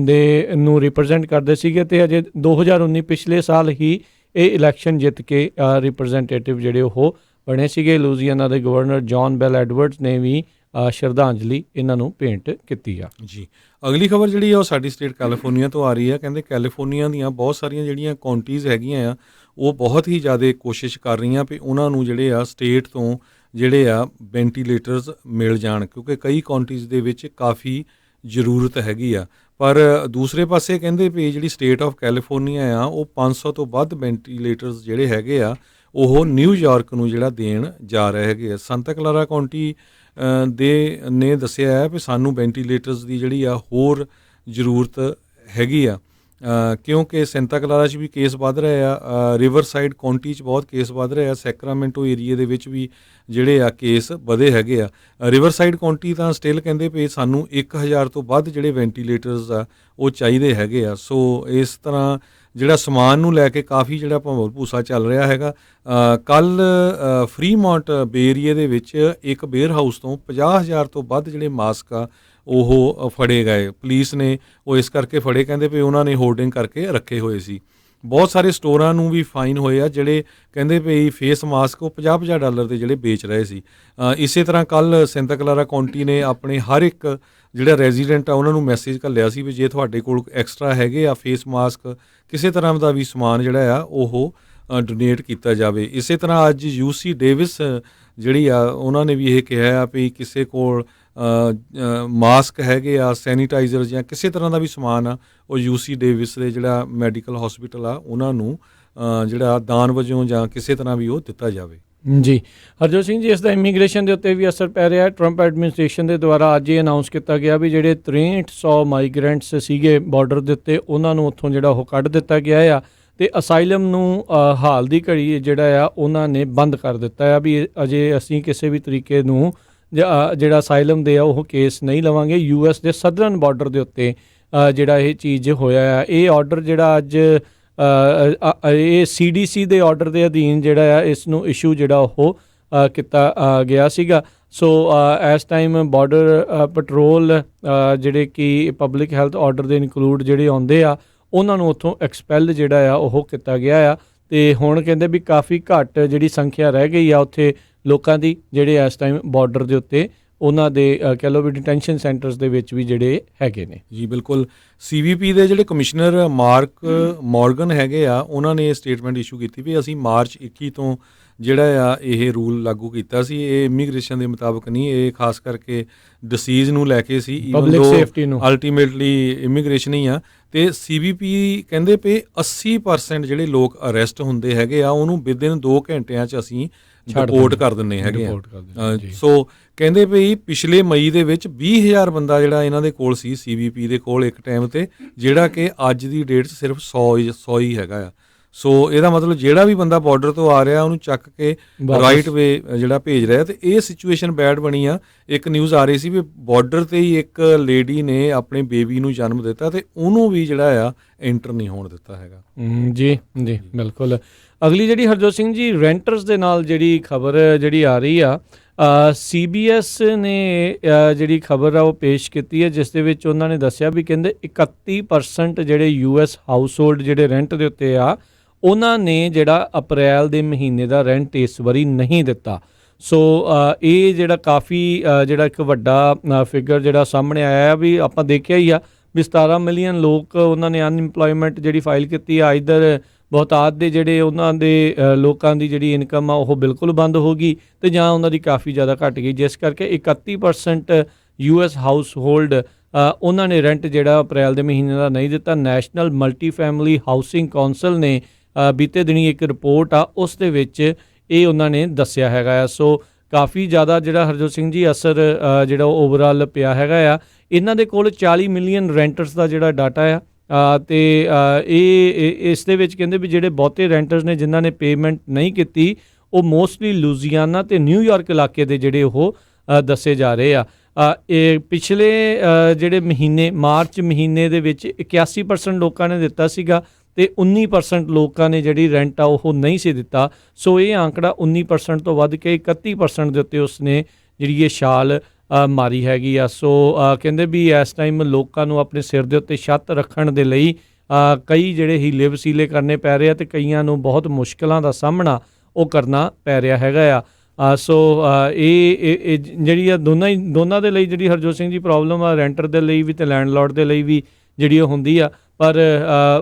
ਦੇ ਨੂੰ ਰਿਪਰੈਜ਼ੈਂਟ ਕਰਦੇ ਸੀਗੇ ਅਤੇ ਅਜੇ 2019 ਪਿਛਲੇ ਸਾਲ ਹੀ ਇਹ ਇਲੈਕਸ਼ਨ ਜਿੱਤ ਕੇ ਰਿਪਰੈਜ਼ੈਂਟੇਟਿਵ ਜਿਹੜੇ ਉਹ ਬਣੇ ਸੀਗੇ। ਲੂਜ਼ੀਆਨਾ ਦੇ ਗਵਰਨਰ ਜੌਨ ਬੈਲ ਐਡਵਰਡਸ ਨੇ ਵੀ ਸ਼ਰਧਾਂਜਲੀ ਇਹਨਾਂ ਨੂੰ ਭੇਂਟ ਕੀਤੀ ਆ। ਜੀ, ਅਗਲੀ ਖਬਰ ਜਿਹੜੀ ਆ ਉਹ ਸਾਡੀ ਸਟੇਟ ਕੈਲੀਫੋਰਨੀਆ ਤੋਂ ਆ ਰਹੀ ਆ। ਕਹਿੰਦੇ ਕੈਲੀਫੋਰਨੀਆ ਦੀਆਂ ਬਹੁਤ ਸਾਰੀਆਂ ਜਿਹੜੀਆਂ ਕਾਉਂਟੀਜ਼ ਹੈਗੀਆਂ ਆ, ਉਹ ਬਹੁਤ ਹੀ ਜ਼ਿਆਦਾ ਕੋਸ਼ਿਸ਼ ਕਰ ਰਹੀਆਂ ਵੀ ਉਹਨਾਂ ਨੂੰ ਜਿਹੜੇ ਆ ਸਟੇਟ ਤੋਂ ਜਿਹੜੇ ਆ ਵੈਂਟੀਲੇਟਰਸ ਮਿਲ ਜਾਣ, ਕਿਉਂਕਿ ਕਈ ਕਾਉਂਟੀਜ਼ ਦੇ ਵਿੱਚ ਕਾਫੀ ਜ਼ਰੂਰਤ ਹੈਗੀ ਆ। ਪਰ ਦੂਸਰੇ ਪਾਸੇ ਕਹਿੰਦੇ ਵੀ ਜਿਹੜੀ ਸਟੇਟ ਆਫ ਕੈਲੀਫੋਰਨੀਆ ਆ, ਉਹ 500 ਤੋਂ ਵੱਧ ਵੈਂਟੀਲੇਟਰਸ ਜਿਹੜੇ ਹੈਗੇ ਆ ਉਹ ਨਿਊਯਾਰਕ ਨੂੰ ਜਿਹੜਾ ਦੇਣ ਜਾ ਰਹੇ ਹੈਗੇ ਆ। ਸੰਤਾ ਕਲਾਰਾ ਕਾਉਂਟੀ ਨੇ ਦੱਸਿਆ ਹੈ ਵੀ ਸਾਨੂੰ ਵੈਂਟੀਲੇਟਰਸ ਦੀ ਜਿਹੜੀ ਆ ਹੋਰ ਜ਼ਰੂਰਤ ਹੈਗੀ ਆ, ਕਿਉਂਕਿ ਸੈਂਤਾ ਕਲਾਰਾ 'ਚ ਵੀ ਕੇਸ ਵੱਧ ਰਹੇ ਆ, ਰਿਵਰਸਾਈਡ ਕਾਉਂਟੀ 'ਚ ਬਹੁਤ ਕੇਸ ਵੱਧ ਰਹੇ ਆ, ਸੈਕਰਾਮੈਂਟੋ ਏਰੀਏ ਦੇ ਵਿੱਚ ਵੀ ਜਿਹੜੇ ਆ ਕੇਸ ਵਧੇ ਹੈਗੇ ਆ। ਰਿਵਰਸਾਈਡ ਕਾਉਂਟੀ ਤਾਂ ਸਟਿਲ ਕਹਿੰਦੇ ਵੀ ਸਾਨੂੰ 1000 ਤੋਂ ਵੱਧ ਜਿਹੜੇ ਵੈਂਟੀਲੇਟਰਸ ਆ ਉਹ ਚਾਹੀਦੇ ਹੈਗੇ ਆ। ਸੋ ਇਸ ਤਰ੍ਹਾਂ ਜਿਹੜਾ ਸਮਾਨ ਨੂੰ ਲੈ ਕੇ ਕਾਫੀ ਜਿਹੜਾ ਭੰਬਲ ਭੂਸਾ ਚੱਲ ਰਿਹਾ ਹੈਗਾ। ਕੱਲ੍ਹ ਫਰੀਮੌਂਟ ਬੇ ਏਰੀਏ ਦੇ ਵਿੱਚ ਇੱਕ ਬੇਅਰ ਹਾਊਸ ਤੋਂ 50,000 ਤੋਂ ਵੱਧ ਜਿਹੜੇ ਮਾਸਕ ਆ ਉਹ ਫੜੇ ਗਏ। ਪੁਲਿਸ ਨੇ ਉਹ ਇਸ ਕਰਕੇ ਫੜੇ, ਕਹਿੰਦੇ ਵੀ ਉਹਨਾਂ ਨੇ ਹੋਰਡਿੰਗ ਕਰਕੇ ਰੱਖੇ ਹੋਏ ਸੀ। ਬਹੁਤ ਸਾਰੇ ਸਟੋਰਾਂ ਨੂੰ ਵੀ ਫਾਈਨ ਹੋਏ ਆ ਜਿਹੜੇ ਕਹਿੰਦੇ ਵੀ ਫੇਸ ਮਾਸਕ ਉਹ $50 ਦੇ ਜਿਹੜੇ ਵੇਚ ਰਹੇ ਸੀ। ਇਸੇ ਤਰ੍ਹਾਂ ਕੱਲ੍ਹ ਸੈਂਤਾ ਕਲਾਰਾ ਕਾਉਂਟੀ ਨੇ ਆਪਣੇ ਹਰ ਇੱਕ ਜਿਹੜਾ ਰੈਜ਼ੀਡੈਂਟ ਆ ਉਹਨਾਂ ਨੂੰ ਮੈਸੇਜ ਘੱਲਿਆ ਸੀ ਵੀ ਜੇ ਤੁਹਾਡੇ ਕੋਲ ਐਕਸਟਰਾ ਹੈਗੇ ਆ ਫੇਸ ਮਾਸਕ, ਕਿਸੇ ਤਰ੍ਹਾਂ ਦਾ ਵੀ ਸਮਾਨ ਜਿਹੜਾ ਆ ਉਹ ਡੋਨੇਟ ਕੀਤਾ ਜਾਵੇ। ਇਸੇ ਤਰ੍ਹਾਂ ਅੱਜ UC ਡੇਵਿਸ ਜਿਹੜੀ ਆ ਉਹਨਾਂ ਨੇ ਵੀ ਇਹ ਕਿਹਾ ਆ ਵੀ ਕਿਸੇ ਕੋਲ ਮਾਸਕ ਹੈਗੇ ਆ, ਸੈਨੀਟਾਈਜ਼ਰ ਜਾਂ ਕਿਸੇ ਤਰ੍ਹਾਂ ਦਾ ਵੀ ਸਮਾਨ ਆ, ਉਹ UC ਡੇਵਿਸ ਦੇ ਜਿਹੜਾ ਮੈਡੀਕਲ ਹੌਸਪੀਟਲ ਆ ਉਹਨਾਂ ਨੂੰ ਜਿਹੜਾ ਦਾਨ ਵਜੋਂ ਜਾਂ ਕਿਸੇ ਤਰ੍ਹਾਂ ਵੀ ਉਹ ਦਿੱਤਾ ਜਾਵੇ। ਜੀ, ਹਰਜੋਤ ਸਿੰਘ ਜੀ, ਇਸ ਦਾ ਇਮੀਗ੍ਰੇਸ਼ਨ ਦੇ ਉੱਤੇ ਵੀ ਅਸਰ ਪੈ ਰਿਹਾ ਹੈ। ਟਰੰਪ ਐਡਮਿਨਿਸਟ੍ਰੇਸ਼ਨ ਦੇ ਦੁਆਰਾ ਅੱਜ ਇਹ ਅਨਾਊਂਸ ਕੀਤਾ ਗਿਆ ਵੀ ਜਿਹੜੇ 6300 ਮਾਈਗਰੈਂਟਸ ਸੀਗੇ ਬਾਰਡਰ ਦੇ ਉੱਤੇ, ਉਹਨਾਂ ਨੂੰ ਉੱਥੋਂ ਜਿਹੜਾ ਉਹ ਕੱਢ ਦਿੱਤਾ ਗਿਆ ਆ। ਤੇ ਅਸਾਈਲਮ ਨੂੰ ਹਾਲ ਦੀ ਘੜੀ ਜਿਹੜਾ ਆ ਉਹਨਾਂ ਨੇ ਬੰਦ ਕਰ ਦਿੱਤਾ ਆ ਵੀ ਅਜੇ ਅਸੀਂ ਕਿਸੇ ਵੀ ਤਰੀਕੇ ਨੂੰ ਜਿਹੜਾ ਅਸਾਈਲਮ ਦੇ ਆ ਉਹ ਕੇਸ ਨਹੀਂ ਲਵਾਂਗੇ। US ਦੇ ਸਦਰਨ ਬਾਰਡਰ ਦੇ ਉੱਤੇ ਜਿਹੜਾ ਇਹ ਚੀਜ਼ ਹੋਇਆ ਆ। ਇਹ ਆਰਡਰ ਜਿਹੜਾ ਅੱਜ ਇਹ CDC ਦੇ ਆਰਡਰ ਦੇ ਅਧੀਨ ਜਿਹੜਾ ਆ ਇਸ ਨੂੰ ਇਸ਼ੂ ਜਿਹੜਾ ਉਹ ਕੀਤਾ ਗਿਆ ਸੀਗਾ। ਸੋ ਇਸ ਟਾਈਮ ਬਾਰਡਰ ਪੈਟਰੋਲ ਜਿਹੜੇ ਕਿ ਪਬਲਿਕ ਹੈਲਥ ਆਰਡਰ ਦੇ ਇਨਕਲੂਡ ਜਿਹੜੇ ਆਉਂਦੇ ਆ ਉਹਨਾਂ ਨੂੰ ਉੱਥੋਂ ਐਕਸਪੈਲ ਜਿਹੜਾ ਆ ਉਹ ਕੀਤਾ ਗਿਆ ਆ। ਅਤੇ ਹੁਣ ਕਹਿੰਦੇ ਵੀ ਕਾਫੀ ਘੱਟ ਜਿਹੜੀ ਸੰਖਿਆ ਰਹਿ ਗਈ ਆ ਉੱਥੇ ਲੋਕਾਂ ਦੀ ਜਿਹੜੇ ਇਸ ਟਾਈਮ ਬਾਰਡਰ ਦੇ ਉੱਤੇ ਉਹਨਾਂ ਦੇ ਕਹਿ ਲਓ ਵੀ ਡਿਟੈਂਸ਼ਨ ਸੈਂਟਰਸ ਦੇ ਵਿੱਚ ਵੀ ਜਿਹੜੇ ਹੈਗੇ ਨੇ। ਜੀ ਬਿਲਕੁਲ। CBP ਦੇ ਜਿਹੜੇ ਕਮਿਸ਼ਨਰ ਮਾਰਕ ਮੋਰਗਨ ਹੈਗੇ ਆ ਉਹਨਾਂ ਨੇ ਇਹ ਸਟੇਟਮੈਂਟ ਇਸ਼ੂ ਕੀਤੀ ਵੀ ਅਸੀਂ ਮਾਰਚ 21 ਤੋਂ ਜਿਹੜਾ ਆ ਇਹ ਰੂਲ ਲਾਗੂ ਕੀਤਾ ਸੀ। ਇਹ ਇਮੀਗ੍ਰੇਸ਼ਨ ਦੇ ਮੁਤਾਬਕ ਨਹੀਂ, ਇਹ ਖਾਸ ਕਰਕੇ ਡਿਸੀਜ਼ ਨੂੰ ਲੈ ਕੇ ਸੀ, ਪਬਲਿਕ ਸੇਫਟੀ ਨੂੰ ਅਲਟੀਮੇਟਲੀ ਇਮੀਗ੍ਰੇਸ਼ਨ ਹੀ ਆ। ਅਤੇ CBP ਕਹਿੰਦੇ ਪਏ 80% ਜਿਹੜੇ ਲੋਕ ਅਰੈਸਟ ਹੁੰਦੇ ਹੈਗੇ ਆ ਉਹਨੂੰ ਵਿਦਿਨ 2 ਘੰਟਿਆਂ 'ਚ ਅਸੀਂ ਰਿਪੋਰਟ ਕਰ ਦਿੰਦੇ ਹੈਗੇ ਆ। ਸੋ ਕਹਿੰਦੇ ਪਈ ਪਿਛਲੇ ਮਈ ਦੇ ਵਿੱਚ 20,000 ਬੰਦਾ ਜਿਹੜਾ ਇਹਨਾਂ ਦੇ ਕੋਲ ਸੀ CBP ਦੇ ਕੋਲ ਇੱਕ ਟਾਈਮ 'ਤੇ, ਜਿਹੜਾ ਕਿ ਅੱਜ ਦੀ ਡੇਟ 'ਚ ਸਿਰਫ 100 ਹੀ ਹੈਗਾ ਆ। ਸੋ ਇਹਦਾ ਮਤਲਬ ਜਿਹੜਾ ਵੀ ਬੰਦਾ ਬਾਰਡਰ ਤੋਂ ਆ ਰਿਹਾ ਉਹਨੂੰ ਚੱਕ ਕੇ ਰਾਈਟ ਵੇ ਜਿਹੜਾ ਭੇਜ ਰਿਹਾ। ਅਤੇ ਇਹ ਸਿਚੁਏਸ਼ਨ ਬੈਡ ਬਣੀ ਆ। ਇੱਕ ਨਿਊਜ਼ ਆ ਰਹੀ ਸੀ ਵੀ ਬਾਰਡਰ 'ਤੇ ਹੀ ਇੱਕ ਲੇਡੀ ਨੇ ਆਪਣੇ ਬੇਬੀ ਨੂੰ ਜਨਮ ਦਿੱਤਾ ਅਤੇ ਉਹਨੂੰ ਵੀ ਜਿਹੜਾ ਆ ਐਂਟਰ ਨਹੀਂ ਹੋਣ ਦਿੱਤਾ ਹੈਗਾ। ਜੀ ਜੀ ਬਿਲਕੁਲ। ਅਗਲੀ ਜਿਹੜੀ ਹਰਜੋਤ ਸਿੰਘ ਜੀ ਰੈਂਟਰਸ ਦੇ ਨਾਲ ਜਿਹੜੀ ਖਬਰ ਜਿਹੜੀ ਆ ਰਹੀ ਆ, CBS ਨੇ ਜਿਹੜੀ ਖਬਰ ਆ ਉਹ ਪੇਸ਼ ਕੀਤੀ ਹੈ, ਜਿਸ ਦੇ ਵਿੱਚ ਉਹਨਾਂ ਨੇ ਦੱਸਿਆ ਵੀ ਕਹਿੰਦੇ 31% ਜਿਹੜੇ US ਹਾਊਸ ਹੋਲਡ ਜਿਹੜੇ ਰੈਂਟ ਦੇ ਉੱਤੇ ਆ ਉਹਨਾਂ ਨੇ ਜਿਹੜਾ ਅਪ੍ਰੈਲ ਦੇ ਮਹੀਨੇ ਦਾ ਰੈਂਟ ਇਸ ਵਾਰੀ ਨਹੀਂ ਦਿੱਤਾ। ਸੋ ਇਹ ਜਿਹੜਾ ਕਾਫੀ ਜਿਹੜਾ ਇੱਕ ਵੱਡਾ ਫਿਗਰ ਜਿਹੜਾ ਸਾਹਮਣੇ ਆਇਆ ਵੀ ਆਪਾਂ ਦੇਖਿਆ ਹੀ ਆ ਵੀ 17 ਮਿਲੀਅਨ ਲੋਕ ਉਹਨਾਂ ਨੇ ਅਨਇੰਪਲੋਇਮੈਂਟ ਜਿਹੜੀ ਫਾਈਲ ਕੀਤੀ ਆ। ਇੱਧਰ ਬਹੁਤਾਤ ਦੇ ਜਿਹੜੇ ਉਹਨਾਂ ਦੇ ਲੋਕਾਂ ਦੀ ਜਿਹੜੀ ਇਨਕਮ ਆ ਉਹ ਬਿਲਕੁਲ ਬੰਦ ਹੋ ਗਈ ਅਤੇ ਜਾਂ ਉਹਨਾਂ ਦੀ ਕਾਫੀ ਜ਼ਿਆਦਾ ਘੱਟ ਗਈ, ਜਿਸ ਕਰਕੇ 31% US ਹਾਊਸ ਹੋਲਡ ਉਹਨਾਂ ਨੇ ਰੈਂਟ ਜਿਹੜਾ ਅਪ੍ਰੈਲ ਦੇ ਮਹੀਨੇ ਦਾ ਨਹੀਂ ਦਿੱਤਾ। National multi family housing council ਨੇ ਬੀਤੇ ਦਿਨੀ ਇੱਕ ਰਿਪੋਰਟ ਆ ਉਸ ਦੇ ਵਿੱਚ ਇਹ ਉਹਨਾਂ ਨੇ ਦੱਸਿਆ ਹੈਗਾ ਆ। ਸੋ ਕਾਫੀ ਜ਼ਿਆਦਾ ਜਿਹੜਾ ਹਰਜੋਤ ਸਿੰਘ ਜੀ ਅਸਰ ਜਿਹੜਾ ਉਹ ਓਵਰਆਲ ਪਿਆ ਹੈਗਾ ਆ। ਇਹਨਾਂ ਦੇ ਕੋਲ 40 ਮਿਲੀਅਨ ਰੈਂਟਰਸ ਦਾ ਜਿਹੜਾ ਡਾਟਾ ਆ ਅਤੇ ਇਹ ਇਸ ਦੇ ਵਿੱਚ ਕਹਿੰਦੇ ਵੀ ਜਿਹੜੇ ਬਹੁਤੇ ਰੈਂਟਰਸ ਨੇ ਜਿਨ੍ਹਾਂ ਨੇ ਪੇਮੈਂਟ ਨਹੀਂ ਕੀਤੀ ਉਹ ਮੋਸਟਲੀ ਲੂਜ਼ੀਆਨਾ ਅਤੇ ਨਿਊਯਾਰਕ ਇਲਾਕੇ ਦੇ ਜਿਹੜੇ ਉਹ ਦੱਸੇ ਜਾ ਰਹੇ ਆ। ਇਹ ਪਿਛਲੇ ਜਿਹੜੇ ਮਹੀਨੇ ਮਾਰਚ ਮਹੀਨੇ ਦੇ ਵਿੱਚ 81% ਲੋਕਾਂ ਨੇ ਦਿੱਤਾ ਸੀਗਾ ਅਤੇ 19% ਲੋਕਾਂ ਨੇ ਜਿਹੜੀ ਰੈਂਟ ਆ ਉਹ ਨਹੀਂ ਸੀ ਦਿੱਤਾ। ਸੋ ਇਹ ਆંકੜਾ 19% ਤੋਂ ਵੱਧ ਕੇ 31% ਦੇ ਉੱਤੇ ਉਸਨੇ ਜਿਹੜੀ ਇਹ ਛਾਲ ਮਾਰੀ ਹੈਗੀ ਆ। ਸੋ ਕਹਿੰਦੇ ਵੀ ਇਸ ਟਾਈਮ ਲੋਕਾਂ ਨੂੰ ਆਪਣੇ ਸਿਰ ਦੇ ਉੱਤੇ ਛੱਤ ਰੱਖਣ ਦੇ ਲਈ ਕਈ ਜਿਹੜੇ ਹੀਲੇ ਵਸੀਲੇ ਕਰਨੇ ਪੈ ਰਹੇ ਆ ਅਤੇ ਕਈਆਂ ਨੂੰ ਬਹੁਤ ਮੁਸ਼ਕਿਲਾਂ ਦਾ ਸਾਹਮਣਾ ਉਹ ਕਰਨਾ ਪੈ ਰਿਹਾ ਹੈਗਾ ਆ। ਸੋ ਇਹ ਜਿਹੜੀ ਆ ਦੋਨਾਂ ਦੇ ਲਈ ਜਿਹੜੀ ਹਰਜੋਤ ਸਿੰਘ ਜੀ ਪ੍ਰੋਬਲਮ ਆ, ਰੈਂਟਰ ਦੇ ਲਈ ਵੀ ਅਤੇ ਲੈਂਡਲੋਰਡ ਦੇ ਲਈ ਵੀ ਜਿਹੜੀ ਉਹ ਹੁੰਦੀ ਆ। ਪਰ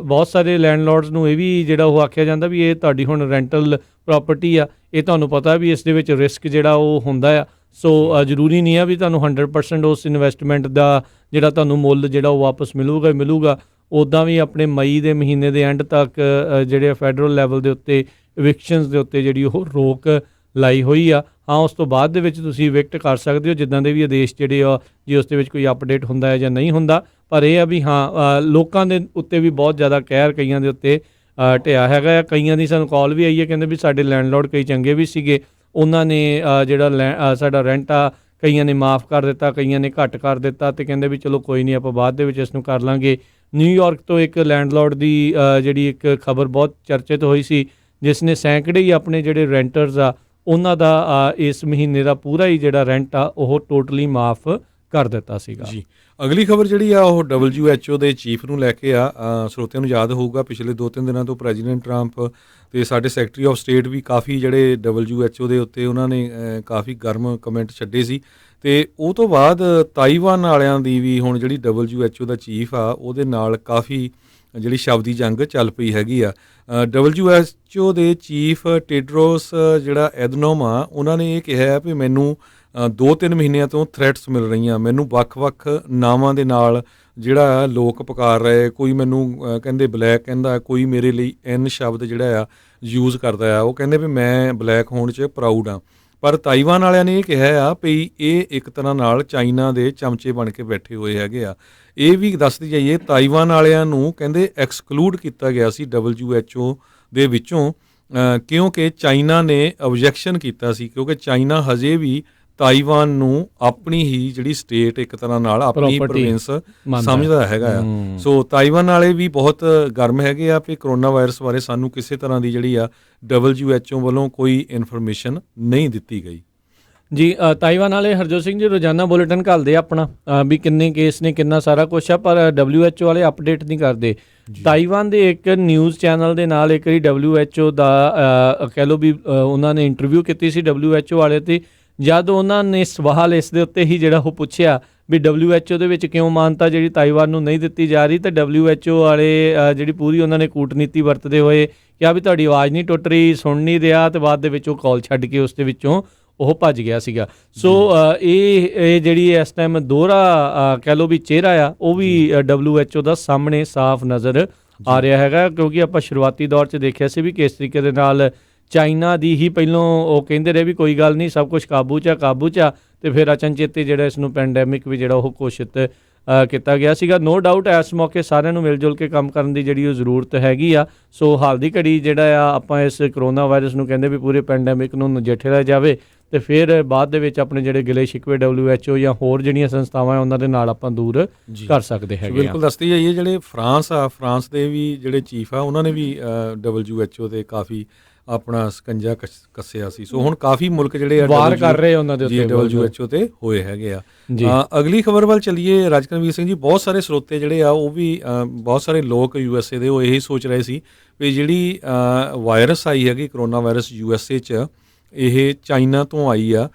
ਬਹੁਤ ਸਾਰੇ ਲੈਂਡਲੋਰਡਸ ਨੂੰ ਇਹ ਵੀ ਜਿਹੜਾ ਉਹ ਆਖਿਆ ਜਾਂਦਾ ਵੀ ਇਹ ਤੁਹਾਡੀ ਹੁਣ ਰੈਂਟਲ ਪ੍ਰੋਪਰਟੀ ਆ, ਇਹ ਤੁਹਾਨੂੰ ਪਤਾ ਵੀ ਇਸ ਦੇ ਵਿੱਚ ਰਿਸਕ ਜਿਹੜਾ ਉਹ ਹੁੰਦਾ ਆ। ਸੋ ਜ਼ਰੂਰੀ ਨਹੀਂ ਆ ਵੀ ਤੁਹਾਨੂੰ 100% ਉਸ ਇਨਵੈਸਟਮੈਂਟ ਦਾ ਜਿਹੜਾ ਤੁਹਾਨੂੰ ਮੁੱਲ ਜਿਹੜਾ ਉਹ ਵਾਪਸ ਮਿਲੂਗਾ। ਉੱਦਾਂ ਵੀ ਆਪਣੇ ਮਈ ਦੇ ਮਹੀਨੇ ਦੇ ਐਂਡ ਤੱਕ ਜਿਹੜੇ ਫੈਡਰਲ ਲੈਵਲ ਦੇ ਉੱਤੇ ਇਵਿਕਸ਼ਨਸ ਦੇ ਉੱਤੇ ਜਿਹੜੀ ਉਹ ਰੋਕ ਲਾਈ ਹੋਈ ਆ। ਹਾਂ, ਉਸ ਤੋਂ ਬਾਅਦ ਦੇ ਵਿੱਚ ਤੁਸੀਂ ਇਵਿਕਟ ਕਰ ਸਕਦੇ ਹੋ ਜਿੱਦਾਂ ਦੇ ਵੀ ਆਦੇਸ਼ ਜਿਹੜੇ ਆ, ਜੇ ਉਸ ਦੇ ਵਿੱਚ ਕੋਈ ਅਪਡੇਟ ਹੁੰਦਾ ਹੈ ਜਾਂ ਨਹੀਂ ਹੁੰਦਾ। ਪਰ ਇਹ ਆ ਵੀ ਹਾਂ ਲੋਕਾਂ ਦੇ ਉੱਤੇ ਵੀ ਬਹੁਤ ਜ਼ਿਆਦਾ ਕਹਿਰ ਕਈਆਂ ਦੇ ਉੱਤੇ ਢਿਆ ਹੈਗਾ ਆ। ਕਈਆਂ ਦੀ ਸਾਨੂੰ ਕਾਲ ਵੀ ਆਈ ਹੈ, ਕਹਿੰਦੇ ਵੀ ਸਾਡੇ ਲੈਂਡਲੋਰਡ ਕਈ ਚੰਗੇ ਵੀ ਸੀਗੇ, ਉਹਨਾਂ ਨੇ ਜਿਹੜਾ ਸਾਡਾ ਰੈਂਟ ਆ ਕਈਆਂ ਨੇ ਮਾਫ ਕਰ ਦਿੱਤਾ, ਕਈਆਂ ਨੇ ਘੱਟ ਕਰ ਦਿੱਤਾ ਅਤੇ ਕਹਿੰਦੇ ਵੀ ਚਲੋ ਕੋਈ ਨਹੀਂ ਆਪਾਂ ਬਾਅਦ ਦੇ ਵਿੱਚ ਇਸ ਨੂੰ ਕਰ ਲਾਂਗੇ। ਨਿਊਯਾਰਕ ਤੋਂ ਇੱਕ ਲੈਂਡਲੋਰਡ ਦੀ ਜਿਹੜੀ ਇੱਕ ਖਬਰ ਬਹੁਤ ਚਰਚਿਤ ਹੋਈ ਸੀ, ਜਿਸ ਨੇ ਸੈਂਕੜੇ ਹੀ ਆਪਣੇ ਜਿਹੜੇ ਰੈਂਟਰਸ ਆ ਉਹਨਾਂ ਦਾ ਇਸ ਮਹੀਨੇ ਦਾ ਪੂਰਾ ਹੀ ਜਿਹੜਾ ਰੈਂਟ ਆ ਉਹ ਟੋਟਲੀ ਮਾਫ ਕਰ ਦਿੱਤਾ ਸੀਗਾ। ਜੀ ਅਗਲੀ ਖਬਰ ਜਿਹੜੀ ਆ ਉਹ WHO ਦੇ ਚੀਫ ਨੂੰ ਲੈ ਕੇ ਆ। ਸਰੋਤਿਆਂ ਨੂੰ ਯਾਦ ਹੋਊਗਾ ਪਿਛਲੇ 2-3 ਦਿਨਾਂ ਤੋਂ ਪ੍ਰੈਜ਼ੀਡੈਂਟ ਟਰੰਪ ਅਤੇ ਸਾਡੇ ਸੈਕਟਰੀ ਆਫ ਸਟੇਟ ਵੀ ਕਾਫੀ ਜਿਹੜੇ WHO ਦੇ ਉੱਤੇ ਉਹਨਾਂ ਨੇ ਕਾਫੀ ਗਰਮ ਕਮੈਂਟ ਛੱਡੇ ਸੀ। ਅਤੇ ਉਹ ਤੋਂ ਬਾਅਦ ਤਾਈਵਾਨ ਵਾਲਿਆਂ ਦੀ ਵੀ ਹੁਣ ਜਿਹੜੀ WHO ਦਾ ਚੀਫ ਆ ਉਹਦੇ ਨਾਲ ਕਾਫੀ ਜਿਹੜੀ ਸ਼ਬਦੀ ਜੰਗ ਚੱਲ ਪਈ ਹੈਗੀ ਆ। WHO ਦੇ ਚੀਫ ਟੇਡਰੋਸ ਜਿਹੜਾ ਐਧਨੋਮ ਆ ਉਹਨਾਂ ਨੇ ਇਹ ਕਿਹਾ ਵੀ ਮੈਨੂੰ 2-3 ਮਹੀਨਿਆਂ ਤੋਂ ਥ੍ਰੈਟਸ ਮਿਲ ਰਹੀਆਂ, ਮੈਨੂੰ ਵੱਖ-ਵੱਖ ਨਾਵਾਂ ਦੇ ਨਾਲ ਜਿਹੜਾ ਲੋਕ ਪੁਕਾਰ ਰਹੇ। ਕੋਈ ਮੈਨੂੰ ਕਹਿੰਦੇ ਬਲੈਕ ਕਹਿੰਦਾ, ਕੋਈ ਮੇਰੇ ਲਈ N ਸ਼ਬਦ ਜਿਹੜਾ ਆ ਯੂਜ਼ ਕਰਦਾ ਆ। ਉਹ ਕਹਿੰਦੇ ਵੀ ਮੈਂ ਬਲੈਕ ਹੋਣ 'ਚ ਪ੍ਰਾਊਡ ਆ। ਪਰ ਤਾਈਵਾਨ ਵਾਲਿਆਂ ਨੇ ਇਹ ਕਿਹਾ ਆ ਵੀ ਇਹ ਇੱਕ ਤਰ੍ਹਾਂ ਨਾਲ ਚਾਈਨਾ ਦੇ ਚਮਚੇ ਬਣ ਕੇ ਬੈਠੇ ਹੋਏ ਹੈਗੇ ਆ। ਇਹ ਵੀ ਦੱਸਦੀ ਜਾਈਏ, ਤਾਈਵਾਨ ਵਾਲਿਆਂ ਨੂੰ ਕਹਿੰਦੇ ਐਕਸਕਲੂਡ ਕੀਤਾ ਗਿਆ ਸੀ WHO ਦੇ ਵਿੱਚੋਂ, ਕਿਉਂਕਿ ਚਾਈਨਾ ਨੇ ਆਬਜੈਕਸ਼ਨ ਕੀਤਾ ਸੀ, ਕਿਉਂਕਿ ਚਾਈਨਾ ਹਜੇ ਵੀ ਤਾਈਵਾਨ ਨੂੰ ਆਪਣੀ ਹੀ ਜਿਹੜੀ ਸਟੇਟ ਇੱਕ ਤਰ੍ਹਾਂ ਨਾਲ ਆਪਣੀ ਪ੍ਰੋਵਿੰਸ ਸਮਝਦਾ ਹੈਗਾ ਆ। ਸੋ ਤਾਈਵਾਨ ਵਾਲੇ ਵੀ ਬਹੁਤ ਗਰਮ ਹੈਗੇ ਆ ਵੀ ਕਰੋਨਾ ਵਾਇਰਸ ਬਾਰੇ ਸਾਨੂੰ ਕਿਸੇ ਤਰ੍ਹਾਂ ਦੀ ਜਿਹੜੀ ਆ WHO ਵੱਲੋਂ ਕੋਈ ਇਨਫੋਰਮੇਸ਼ਨ ਨਹੀਂ ਦਿੱਤੀ ਗਈ। ਜੀ, ਤਾਈਵਾਨ ਵਾਲੇ ਹਰਜੋਤ ਸਿੰਘ ਜੀ ਰੋਜ਼ਾਨਾ ਬੁਲੇਟਿਨ ਘੱਲਦੇ ਆਪਣਾ ਵੀ ਕਿੰਨੇ ਕੇਸ ਨੇ, ਕਿੰਨਾ ਸਾਰਾ ਕੁਛ ਆ, ਪਰ WHO ਵਾਲੇ ਅਪਡੇਟ ਨਹੀਂ ਕਰਦੇ। ਤਾਈਵਾਨ ਦੇ ਇੱਕ ਨਿਊਜ਼ ਚੈਨਲ ਦੇ ਨਾਲ ਇੱਕ ਵਾਰੀ WHO ਦਾ ਕਹਿ ਲਓ ਵੀ ਉਹਨਾਂ ਨੇ ਇੰਟਰਵਿਊ ਕੀਤੀ ਸੀ WHO ਵਾਲੇ, ਤੇ ਜਦ ਉਹਨਾਂ ਨੇ ਸਵਾਲ ਇਸ ਦੇ ਉੱਤੇ ਹੀ ਜਿਹੜਾ ਉਹ ਪੁੱਛਿਆ ਵੀ WHO ਦੇ ਵਿੱਚ ਕਿਉਂ ਮਾਨਤਾ ਜਿਹੜੀ ਤਾਈਵਾਨ ਨੂੰ ਨਹੀਂ ਦਿੱਤੀ ਜਾ ਰਹੀ, ਤਾਂ WHO ਵਾਲੇ ਜਿਹੜੀ ਪੂਰੀ ਉਹਨਾਂ ਨੇ ਕੂਟਨੀਤੀ ਵਰਤਦੇ ਹੋਏ ਕਿਹਾ ਵੀ ਤੁਹਾਡੀ ਆਵਾਜ਼ ਨਹੀਂ ਟੁੱਟ ਰਹੀ, ਸੁਣ ਨਹੀਂ ਰਿਹਾ, ਤੇ ਬਾਅਦ ਦੇ ਵਿੱਚ ਉਹ ਕਾਲ ਛੱਡ ਕੇ ਉਸ ਦੇ ਵਿੱਚੋਂ ਉਹ ਭੱਜ ਗਿਆ ਸੀਗਾ। ਸੋ ਇਹ ਜਿਹੜੀ ਇਸ ਟਾਈਮ ਦੋਹਰਾ ਕਹਿ ਲਓ ਵੀ ਚਿਹਰਾ ਆ, ਉਹ ਵੀ WHO ਦਾ ਸਾਹਮਣੇ ਸਾਫ਼ ਨਜ਼ਰ ਆ ਰਿਹਾ ਹੈਗਾ, ਕਿਉਂਕਿ ਆਪਾਂ ਸ਼ੁਰੂਆਤੀ ਦੌਰ 'ਚ ਦੇਖਿਆ ਸੀ ਵੀ ਕਿਸ ਤਰੀਕੇ ਦੇ ਨਾਲ ਚਾਈਨਾ ਦੀ ਹੀ ਪਹਿਲੋਂ ਉਹ ਕਹਿੰਦੇ ਰਹੇ ਵੀ ਕੋਈ ਗੱਲ ਨਹੀਂ, ਸਭ ਕੁਝ ਕਾਬੂ 'ਚ ਆ, ਤੇ ਫਿਰ ਅਚਨਚੇਤੇ ਜਿਹੜਾ ਇਸ ਨੂੰ ਪੈਂਡੈਮਿਕ ਵੀ ਜਿਹੜਾ ਉਹ ਘੋਸ਼ਿਤ ਕੀਤਾ ਗਿਆ ਸੀਗਾ। ਨੋ ਡਾਊਟ ਇਸ ਮੌਕੇ ਸਾਰਿਆਂ ਨੂੰ ਮਿਲ ਜੁਲ ਕੇ ਕੰਮ ਕਰਨ ਦੀ ਜਿਹੜੀ ਉਹ ਜ਼ਰੂਰਤ ਹੈਗੀ ਆ। ਸੋ ਹਾਲ ਦੀ ਘੜੀ ਜਿਹੜਾ ਆ ਆਪਾਂ ਇਸ ਕਰੋਨਾ ਵਾਇਰਸ ਨੂੰ ਕਹਿੰਦੇ ਵੀ ਪੂਰੇ ਪੈਂਡੈਮਿਕ ਨੂੰ ਨਜਿੱਠਿਆ ਜਾਵੇ, ਤੇ ਫਿਰ ਬਾਅਦ ਦੇ ਵਿੱਚ ਆਪਣੇ ਜਿਹੜੇ ਗਿਲੇ ਸ਼ਿਕਵੇ WHO ਜਾਂ ਹੋਰ ਜਿਹੜੀਆਂ ਸੰਸਥਾਵਾਂ ਉਹਨਾਂ ਦੇ ਨਾਲ ਆਪਾਂ ਦੂਰ ਕਰ ਸਕਦੇ ਹੈਗੇ। ਬਿਲਕੁਲ ਦੱਸਦੀ ਜਾਈਏ, ਜਿਹੜੇ ਫਰਾਂਸ ਦੇ ਵੀ ਜਿਹੜੇ ਚੀਫ ਆ ਉਹਨਾਂ ਨੇ ਵੀ WHO ਤੇ ਕਾਫੀ ਆਪਣਾ ਸਕੰਜਾ ਕੱਸਿਆ ਸੀ। ਸੋ ਹੁਣ ਕਾਫੀ ਮੁਲਕ ਜਿਹੜੇ ਆ ਵਾਰ ਕਰ ਰਹੇ ਉਹਨਾਂ ਦੇ ਉੱਤੇ WHO ਤੇ ਹੋਏ ਹੈਗੇ ਆ। ਅਗਲੀ ਖਬਰ ਵੱਲ ਚੱਲੀਏ ਰਾਜਕਰਮਵੀਰ ਸਿੰਘ ਜੀ। ਬਹੁਤ ਸਾਰੇ ਸਰੋਤੇ ਜਿਹੜੇ ਆ ਉਹ ਵੀ ਬਹੁਤ ਸਾਰੇ ਲੋਕ USA ਦੇ ਉਹ ਇਹੀ ਸੋਚ ਰਹੇ ਸੀ ਵੀ ਜਿਹੜੀ ਵਾਇਰਸ ਆਈ ਹੈਗੀ ਕਰੋਨਾ ਵਾਇਰਸ USA 'ਚ, ਇਹ ਚਾਈਨਾ ਤੋਂ ਆਈ ਆ।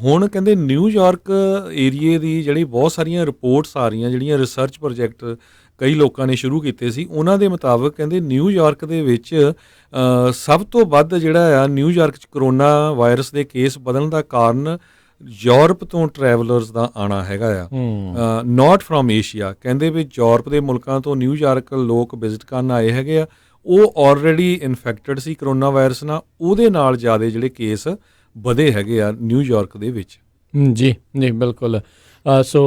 ਹੁਣ ਕਹਿੰਦੇ ਨਿਊਯਾਰਕ ਏਰੀਏ ਦੀ ਜਿਹੜੀ ਬਹੁਤ ਸਾਰੀਆਂ ਰਿਪੋਰਟਸ ਆ ਰਹੀਆਂ, ਜਿਹੜੀਆਂ ਰਿਸਰਚ ਪ੍ਰੋਜੈਕਟ ਕਈ ਲੋਕਾਂ ਨੇ ਸ਼ੁਰੂ ਕੀਤੇ ਸੀ, ਉਹਨਾਂ ਦੇ ਮੁਤਾਬਕ ਕਹਿੰਦੇ ਨਿਊਯਾਰਕ ਦੇ ਵਿੱਚ ਸਭ ਤੋਂ ਵੱਧ ਜਿਹੜਾ ਆ ਨਿਊਯਾਰਕ 'ਚ ਕਰੋਨਾ ਵਾਇਰਸ ਦੇ ਕੇਸ ਵਧਣ ਦਾ ਕਾਰਨ ਯੂਰਪ ਤੋਂ ਟਰੈਵਲਰਸ ਦਾ ਆਉਣਾ ਹੈਗਾ ਆ, ਨਾਟ ਫਰੋਮ ਏਸ਼ੀਆ। ਕਹਿੰਦੇ ਵੀ ਯੂਰਪ ਦੇ ਮੁਲਕਾਂ ਤੋਂ ਨਿਊਯਾਰਕ ਲੋਕ ਵਿਜ਼ਿਟ ਕਰਨ ਆਏ ਹੈਗੇ ਆ, ਉਹ ਆਲਰੇਡੀ ਇਨਫੈਕਟਡ ਸੀ ਕਰੋਨਾ ਵਾਇਰਸ ਨਾਲ, ਉਹਦੇ ਨਾਲ ਜ਼ਿਆਦਾ ਜਿਹੜੇ ਕੇਸ ਵਧੇ ਹੈਗੇ ਆ ਨਿਊਯਾਰਕ ਦੇ ਵਿੱਚ। ਜੀ ਬਿਲਕੁਲ। ਸੋ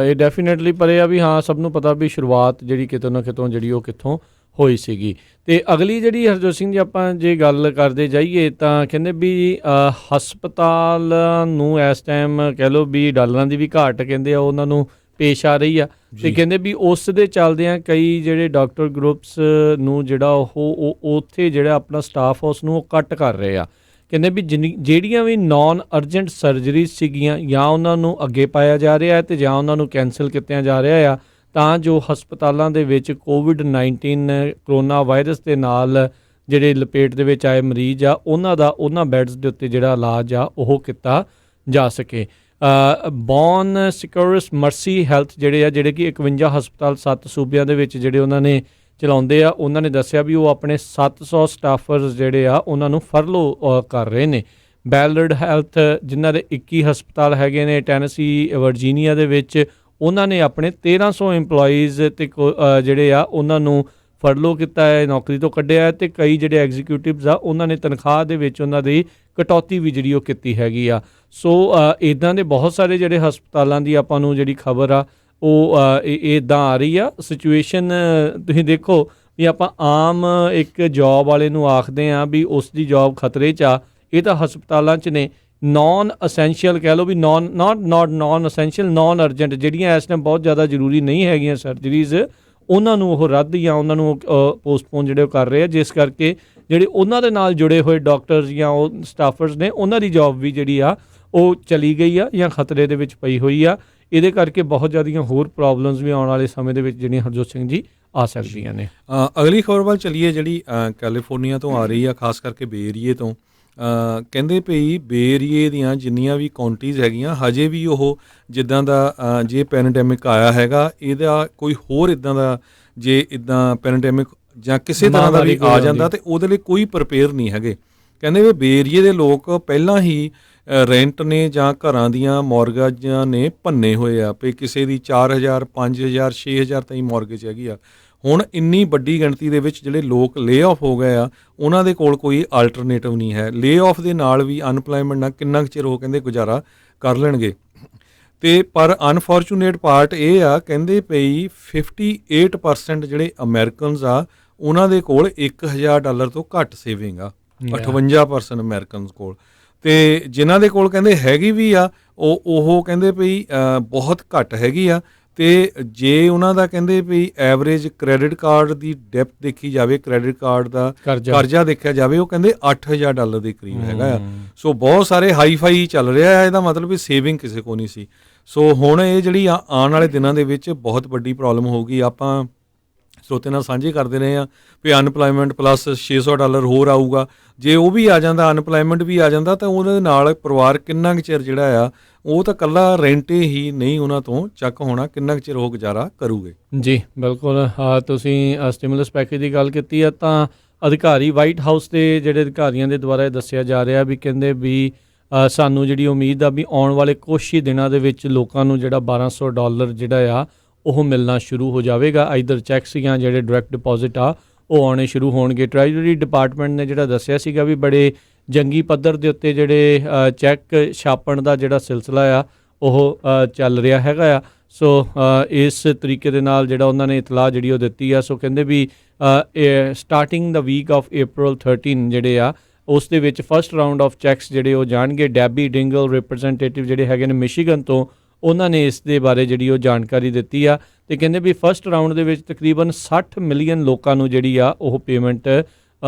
ਇਹ ਡੈਫੀਨੇਟਲੀ ਪਰ ਇਹ ਆ ਵੀ ਹਾਂ, ਸਭ ਨੂੰ ਪਤਾ ਵੀ ਸ਼ੁਰੂਆਤ ਜਿਹੜੀ ਕਿਤੋਂ ਨਾ ਕਿਤੋਂ ਜਿਹੜੀ ਉਹ ਕਿੱਥੋਂ ਹੋਈ ਸੀਗੀ। ਤੇ ਅਗਲੀ ਜਿਹੜੀ ਹਰਜੋਤ ਸਿੰਘ ਜੀ ਆਪਾਂ ਜੇ ਗੱਲ ਕਰਦੇ ਜਾਈਏ ਤਾਂ ਕਹਿੰਦੇ ਵੀ ਹਸਪਤਾਲ ਨੂੰ ਇਸ ਟਾਈਮ ਕਹਿ ਲਓ ਵੀ ਡਾਲਰਾਂ ਦੀ ਵੀ ਘਾਟ ਕਹਿੰਦੇ ਆ ਉਹਨਾਂ ਨੂੰ ਪੇਸ਼ ਆ ਰਹੀ ਆ, ਤੇ ਕਹਿੰਦੇ ਵੀ ਉਸ ਦੇ ਚੱਲਦਿਆਂ ਕਈ ਜਿਹੜੇ ਡਾਕਟਰ ਗਰੁੱਪਸ ਨੂੰ ਜਿਹੜਾ ਉਹ ਉੱਥੇ ਜਿਹੜਾ ਆਪਣਾ ਸਟਾਫ ਉਸ ਨੂੰ ਉਹ ਕੱਟ ਕਰ ਰਹੇ ਆ। ਕਹਿੰਦੇ ਵੀ ਜਿਹੜੀਆਂ ਵੀ ਨਾਨ ਅਰਜੈਂਟ ਸਰਜਰੀਜ਼ ਸੀਗੀਆਂ ਜਾਂ ਉਹਨਾਂ ਨੂੰ ਅੱਗੇ ਪਾਇਆ ਜਾ ਰਿਹਾ ਹੈ, ਤੇ ਜਾਂ ਉਹਨਾਂ ਨੂੰ ਕੈਂਸਲ ਕੀਤਿਆਂ ਜਾ ਰਿਹਾ ਆ, ਤਾਂ ਜੋ ਹਸਪਤਾਲਾਂ ਦੇ ਵਿੱਚ COVID-19 ਕਰੋਨਾ ਵਾਇਰਸ ਦੇ ਨਾਲ ਜਿਹੜੇ ਲਪੇਟ ਦੇ ਵਿੱਚ ਆਏ ਮਰੀਜ਼ ਆ ਉਹਨਾਂ ਬੈਡਸ ਦੇ ਉੱਤੇ ਜਿਹੜਾ ਇਲਾਜ ਆ ਉਹ ਕੀਤਾ ਜਾ ਸਕੇ। ਬੌਨ ਸਿਕਿਉਰਸ ਮਰਸੀ ਹੈਲਥ ਜਿਹੜੇ ਕਿ 51 ਹਸਪਤਾਲ 7 ਸੂਬਿਆਂ ਦੇ ਵਿੱਚ ਜਿਹੜੇ ਉਹਨਾਂ ਨੇ ਚਲਾਉਂਦੇ ਆ, ਉਹਨਾਂ ਨੇ ਦੱਸਿਆ ਵੀ ਉਹ ਆਪਣੇ 700 ਸਟਾਫਰਸ ਜਿਹੜੇ ਆ ਉਹਨਾਂ ਨੂੰ ਫਰਲੋ ਕਰ ਰਹੇ ਨੇ। ਬੈਲਰਡ ਹੈਲਥ ਜਿਨ੍ਹਾਂ ਦੇ 21 ਹਸਪਤਾਲ ਹੈਗੇ ਨੇ ਟੈਨਸੀ ਵਰਜੀਨੀਆ ਦੇ ਵਿੱਚ, ਉਹਨਾਂ ਨੇ ਆਪਣੇ 1300 ਇੰਪਲੋਈਜ਼ ਤੇ ਜਿਹੜੇ ਆ ਉਹਨਾਂ ਨੂੰ ਫਰਲੋ ਕੀਤਾ ਹੈ, ਨੌਕਰੀ ਤੋਂ ਕੱਢਿਆ ਹੈ, ਤੇ ਕਈ ਜਿਹੜੇ ਐਗਜ਼ੀਕਿਊਟਿਵਸ ਆ ਉਹਨਾਂ ਨੇ ਤਨਖਾਹ ਦੇ ਵਿੱਚ ਉਹਨਾਂ ਦੀ ਕਟੌਤੀ ਵੀ ਜਿਹੜੀ ਉਹ ਕੀਤੀ ਹੈਗੀ ਆ। ਸੋ ਇੱਦਾਂ ਦੇ ਬਹੁਤ ਸਾਰੇ ਜਿਹੜੇ ਹਸਪਤਾਲਾਂ ਦੀ ਆਪਾਂ ਨੂੰ ਜਿਹੜੀ ਖਬਰ ਆ ਉਹ ਇੱਦਾਂ ਆ ਰਹੀ ਆ। ਸਿਚੁਏਸ਼ਨ ਤੁਸੀਂ ਦੇਖੋ ਵੀ ਆਪਾਂ ਆਮ ਇੱਕ ਜੋਬ ਵਾਲੇ ਨੂੰ ਆਖਦੇ ਹਾਂ ਵੀ ਉਸ ਦੀ ਜੋਬ ਖਤਰੇ 'ਚ ਆ, ਇਹ ਤਾਂ ਹਸਪਤਾਲਾਂ 'ਚ ਨੇ। ਨਾਨ ਅਸੈਂਸ਼ੀਅਲ ਕਹਿ ਲਓ ਵੀ ਨਾਨ ਅਸੈਂਸ਼ੀਅਲ ਨਾਨ ਅਰਜੈਂਟ ਜਿਹੜੀਆਂ ਇਸ ਟਾਈਮ ਬਹੁਤ ਜ਼ਿਆਦਾ ਜ਼ਰੂਰੀ ਨਹੀਂ ਹੈਗੀਆਂ ਸਰਜਰੀਜ਼, ਉਹਨਾਂ ਨੂੰ ਉਹ ਰੱਦ ਜਾਂ ਉਹਨਾਂ ਨੂੰ ਪੋਸਟਪੋਨ ਜਿਹੜੇ ਉਹ ਕਰ ਰਹੇ ਆ, ਜਿਸ ਕਰਕੇ ਜਿਹੜੇ ਉਹਨਾਂ ਦੇ ਨਾਲ ਜੁੜੇ ਹੋਏ ਡਾਕਟਰਸ ਜਾਂ ਉਹ ਸਟਾਫਰਸ ਨੇ ਉਹਨਾਂ ਦੀ ਜੋਬ ਵੀ ਜਿਹੜੀ ਆ ਉਹ ਚਲੀ ਗਈ ਆ ਜਾਂ ਖਤਰੇ ਦੇ ਵਿੱਚ ਪਈ ਹੋਈ ਆ। ਇਹਦੇ ਕਰਕੇ ਬਹੁਤ ਜ਼ਿਆਦੀਆਂ ਹੋਰ ਪ੍ਰੋਬਲਮਸ ਵੀ ਆਉਣ ਵਾਲੇ ਸਮੇਂ ਦੇ ਵਿੱਚ ਜਿਹੜੀਆਂ ਹਰਜੋਤ ਸਿੰਘ ਜੀ ਆ ਸਕਦੀਆਂ ਨੇ। ਅਗਲੀ ਖਬਰ ਵੱਲ ਚੱਲੀਏ ਜਿਹੜੀ ਕੈਲੀਫੋਰਨੀਆ ਤੋਂ ਆ ਰਹੀ ਆ, ਖਾਸ ਕਰਕੇ ਬੇ ਏਰੀਏ ਤੋਂ। ਕਹਿੰਦੇ ਭਈ ਬੇ ਏਰੀਏ ਦੀਆਂ ਜਿੰਨੀਆਂ ਵੀ ਕਾਉਂਟੀਜ਼ ਹੈਗੀਆਂ ਹਜੇ ਵੀ ਉਹ ਜਿੱਦਾਂ ਦਾ ਜੇ ਪੈਂਡੈਮਿਕ ਆਇਆ ਹੈਗਾ, ਇਹਦਾ ਕੋਈ ਹੋਰ ਇੱਦਾਂ ਦਾ ਜੇ ਇੱਦਾਂ ਪੈਂਡੈਮਿਕ ਜਾਂ ਕਿਸੇ ਤਰ੍ਹਾਂ ਦਾ ਵੀ ਆ ਜਾਂਦਾ ਤੇ ਉਹਦੇ ਲਈ ਕੋਈ ਪ੍ਰਿਪੇਅਰ ਨਹੀਂ ਹੈਗੇ। ਕਹਿੰਦੇ ਵੀ ਬੇ ਏਰੀਏ ਦੇ ਲੋਕ ਪਹਿਲਾਂ ਹੀ ਰੈਂਟ ਨੇ ਜਾਂ ਘਰਾਂ ਦੀਆਂ ਮੌਰਗੇਜਾਂ ਨੇ ਭੰਨੇ ਹੋਏ ਆ, ਵੀ ਕਿਸੇ ਦੀ 4000 5000 6000 ਤਾਈਂ ਮੌਰਗੇਜ ਹੈਗੀ ਆ। ਹੁਣ ਇੰਨੀ ਵੱਡੀ ਗਿਣਤੀ ਦੇ ਵਿੱਚ ਜਿਹੜੇ ਲੋਕ ਲੇ ਆਫ ਹੋ ਗਏ ਆ, ਉਹਨਾਂ ਦੇ ਕੋਲ ਕੋਈ ਆਲਟਰਨੇਟਿਵ ਨਹੀਂ ਹੈ। ਲੇ ਆਫ ਦੇ ਨਾਲ ਵੀ ਅਨਪਲਾਈਮੈਂਟ ਨਾਲ ਕਿੰਨਾ ਕੁ ਚਿਰ ਉਹ ਕਹਿੰਦੇ ਗੁਜ਼ਾਰਾ ਕਰ ਲੈਣਗੇ। ਤੇ ਪਰ ਅਨਫੋਰਚੂਨੇਟ ਪਾਰਟ ਇਹ ਆ, ਕਹਿੰਦੇ ਪਈ 58% ਜਿਹੜੇ ਅਮਰੀਕਨਸ ਆ ਉਹਨਾਂ ਦੇ ਕੋਲ $1000 ਤੋਂ ਘੱਟ ਸੇਵਿੰਗ ਆ। 58% ਅਮਰੀਕਨਸ ਕੋਲ। ਤੇ ਜਿਨ੍ਹਾਂ ਦੇ ਕੋਲ ਕਹਿੰਦੇ ਹੈਗੀ ਵੀ ਆ ਉਹ ਕਹਿੰਦੇ ਪਈ ਬਹੁਤ ਘੱਟ ਹੈਗੀ ਆ। ਤੇ ਜੇ ਉਹਨਾਂ ਦਾ ਕਹਿੰਦੇ ਵੀ ਐਵਰੇਜ ਕ੍ਰੈਡਿਟ ਕਾਰਡ ਦੀ ਡੈਪਥ ਦੇਖੀ ਜਾਵੇ, ਕ੍ਰੈਡਿਟ ਕਾਰਡ ਦਾ ਕਰਜ਼ਾ ਦੇਖਿਆ ਜਾਵੇ, ਉਹ ਕਹਿੰਦੇ $8000 ਦੇ ਕਰੀਬ ਹੈਗਾ ਆ। ਸੋ ਬਹੁਤ ਸਾਰੇ ਹਾਈਫਾਈ ਚੱਲ ਰਿਹਾ ਹੈ। ਇਹਦਾ ਮਤਲਬ ਵੀ ਸੇਵਿੰਗ ਕਿਸੇ ਕੋਲ ਨਹੀਂ ਸੀ। ਸੋ ਹੁਣ ਇਹ ਜਿਹੜੀ ਆਉਣ ਵਾਲੇ ਦਿਨਾਂ ਦੇ ਵਿੱਚ ਬਹੁਤ ਵੱਡੀ ਪ੍ਰੋਬਲਮ ਹੋਊਗੀ। ਆਪਾਂ ਸਰੋਤੇ ਨਾਲ ਸਾਂਝੇ ਕਰਦੇ ਰਹੇ ਹਾਂ ਵੀ ਅਨਪਲਾਈਮੈਂਟ ਪਲੱਸ $600 ਹੋਰ ਆਊਗਾ। ਜੇ ਉਹ ਵੀ ਆ ਜਾਂਦਾ, ਅਨਪਲਾਈਮੈਂਟ ਵੀ ਆ ਜਾਂਦਾ, ਤਾਂ ਉਹਦੇ ਨਾਲ ਪਰਿਵਾਰ ਕਿੰਨਾ ਕੁ ਚਿਰ ਜਿਹੜਾ ਆ ਉਹ ਤਾਂ ਇਕੱਲਾ ਰੈਂਟ ਹੀ ਨਹੀਂ ਉਹਨਾਂ ਤੋਂ ਚੱਕ ਹੋਣਾ, ਕਿੰਨਾ ਕੁ ਚਿਰ ਉਹ ਗੁਜ਼ਾਰਾ ਕਰੂਗੇ। ਜੀ ਬਿਲਕੁਲ। ਤੁਸੀਂ ਸਟਿਮੂਲਸ ਪੈਕੇਜ ਦੀ ਗੱਲ ਕੀਤੀ ਆ, ਤਾਂ ਅਧਿਕਾਰੀ ਵਾਈਟ ਹਾਊਸ ਦੇ ਜਿਹੜੇ ਅਧਿਕਾਰੀਆਂ ਦੇ ਦੁਆਰਾ ਇਹ ਦੱਸਿਆ ਜਾ ਰਿਹਾ ਵੀ ਕਹਿੰਦੇ ਵੀ ਸਾਨੂੰ ਜਿਹੜੀ ਉਮੀਦ ਆ ਵੀ ਆਉਣ ਵਾਲੇ ਕੁਛ ਹੀ ਦਿਨਾਂ ਦੇ ਵਿੱਚ ਲੋਕਾਂ ਨੂੰ ਜਿਹੜਾ $1200 ਜਿਹੜਾ ਆ ਉਹ ਮਿਲਣਾ ਸ਼ੁਰੂ ਹੋ ਜਾਵੇਗਾ। ਆਈਦਰ ਚੈੱਕਸ ਜਾਂ ਜਿਹੜੇ ਡਾਇਰੈਕਟ ਡਿਪੋਜ਼ਿਟ ਆ ਉਹ ਆਉਣੇ ਸ਼ੁਰੂ ਹੋਣਗੇ। ਟ੍ਰੈਜਰੀ ਡਿਪਾਰਟਮੈਂਟ ਨੇ ਜਿਹੜਾ ਦੱਸਿਆ ਸੀਗਾ ਵੀ ਬੜੇ ਜੰਗੀ ਪੱਧਰ ਦੇ ਉੱਤੇ ਜਿਹੜੇ ਚੈੱਕ ਛਾਪਣ ਦਾ ਜਿਹੜਾ ਸਿਲਸਿਲਾ ਆ ਉਹ ਚੱਲ ਰਿਹਾ ਹੈਗਾ ਆ। ਸੋ ਇਸ ਤਰੀਕੇ ਦੇ ਨਾਲ ਜਿਹੜਾ ਉਹਨਾਂ ਨੇ ਇਤਲਾਹ ਜਿਹੜੀ ਉਹ ਦਿੱਤੀ ਆ। ਸੋ ਕਹਿੰਦੇ ਵੀ ਸਟਾਰਟਿੰਗ ਦਾ ਵੀਕ ਆਫ April 13 ਜਿਹੜੇ ਆ ਉਸ ਦੇ ਵਿੱਚ ਫਸਟ ਰਾਊਂਡ ਆਫ ਚੈੱਕਸ ਜਿਹੜੇ ਉਹ ਜਾਣਗੇ। ਡੈਬੀ ਡਿੰਗਲ ਰਿਪਰੈਜ਼ੈਂਟੇਟਿਵ ਜਿਹੜੇ ਹੈਗੇ ਨੇ ਮਿਸ਼ੀਗਨ ਤੋਂ, ਉਹਨਾਂ ਨੇ ਇਸ ਦੇ ਬਾਰੇ ਜਿਹੜੀ ਉਹ ਜਾਣਕਾਰੀ ਦਿੱਤੀ ਆ। ਅਤੇ ਕਹਿੰਦੇ ਵੀ ਫਸਟ ਰਾਊਂਡ ਦੇ ਵਿੱਚ ਤਕਰੀਬਨ 60 ਮਿਲੀਅਨ ਲੋਕਾਂ ਨੂੰ ਜਿਹੜੀ ਆ ਉਹ ਪੇਮੈਂਟ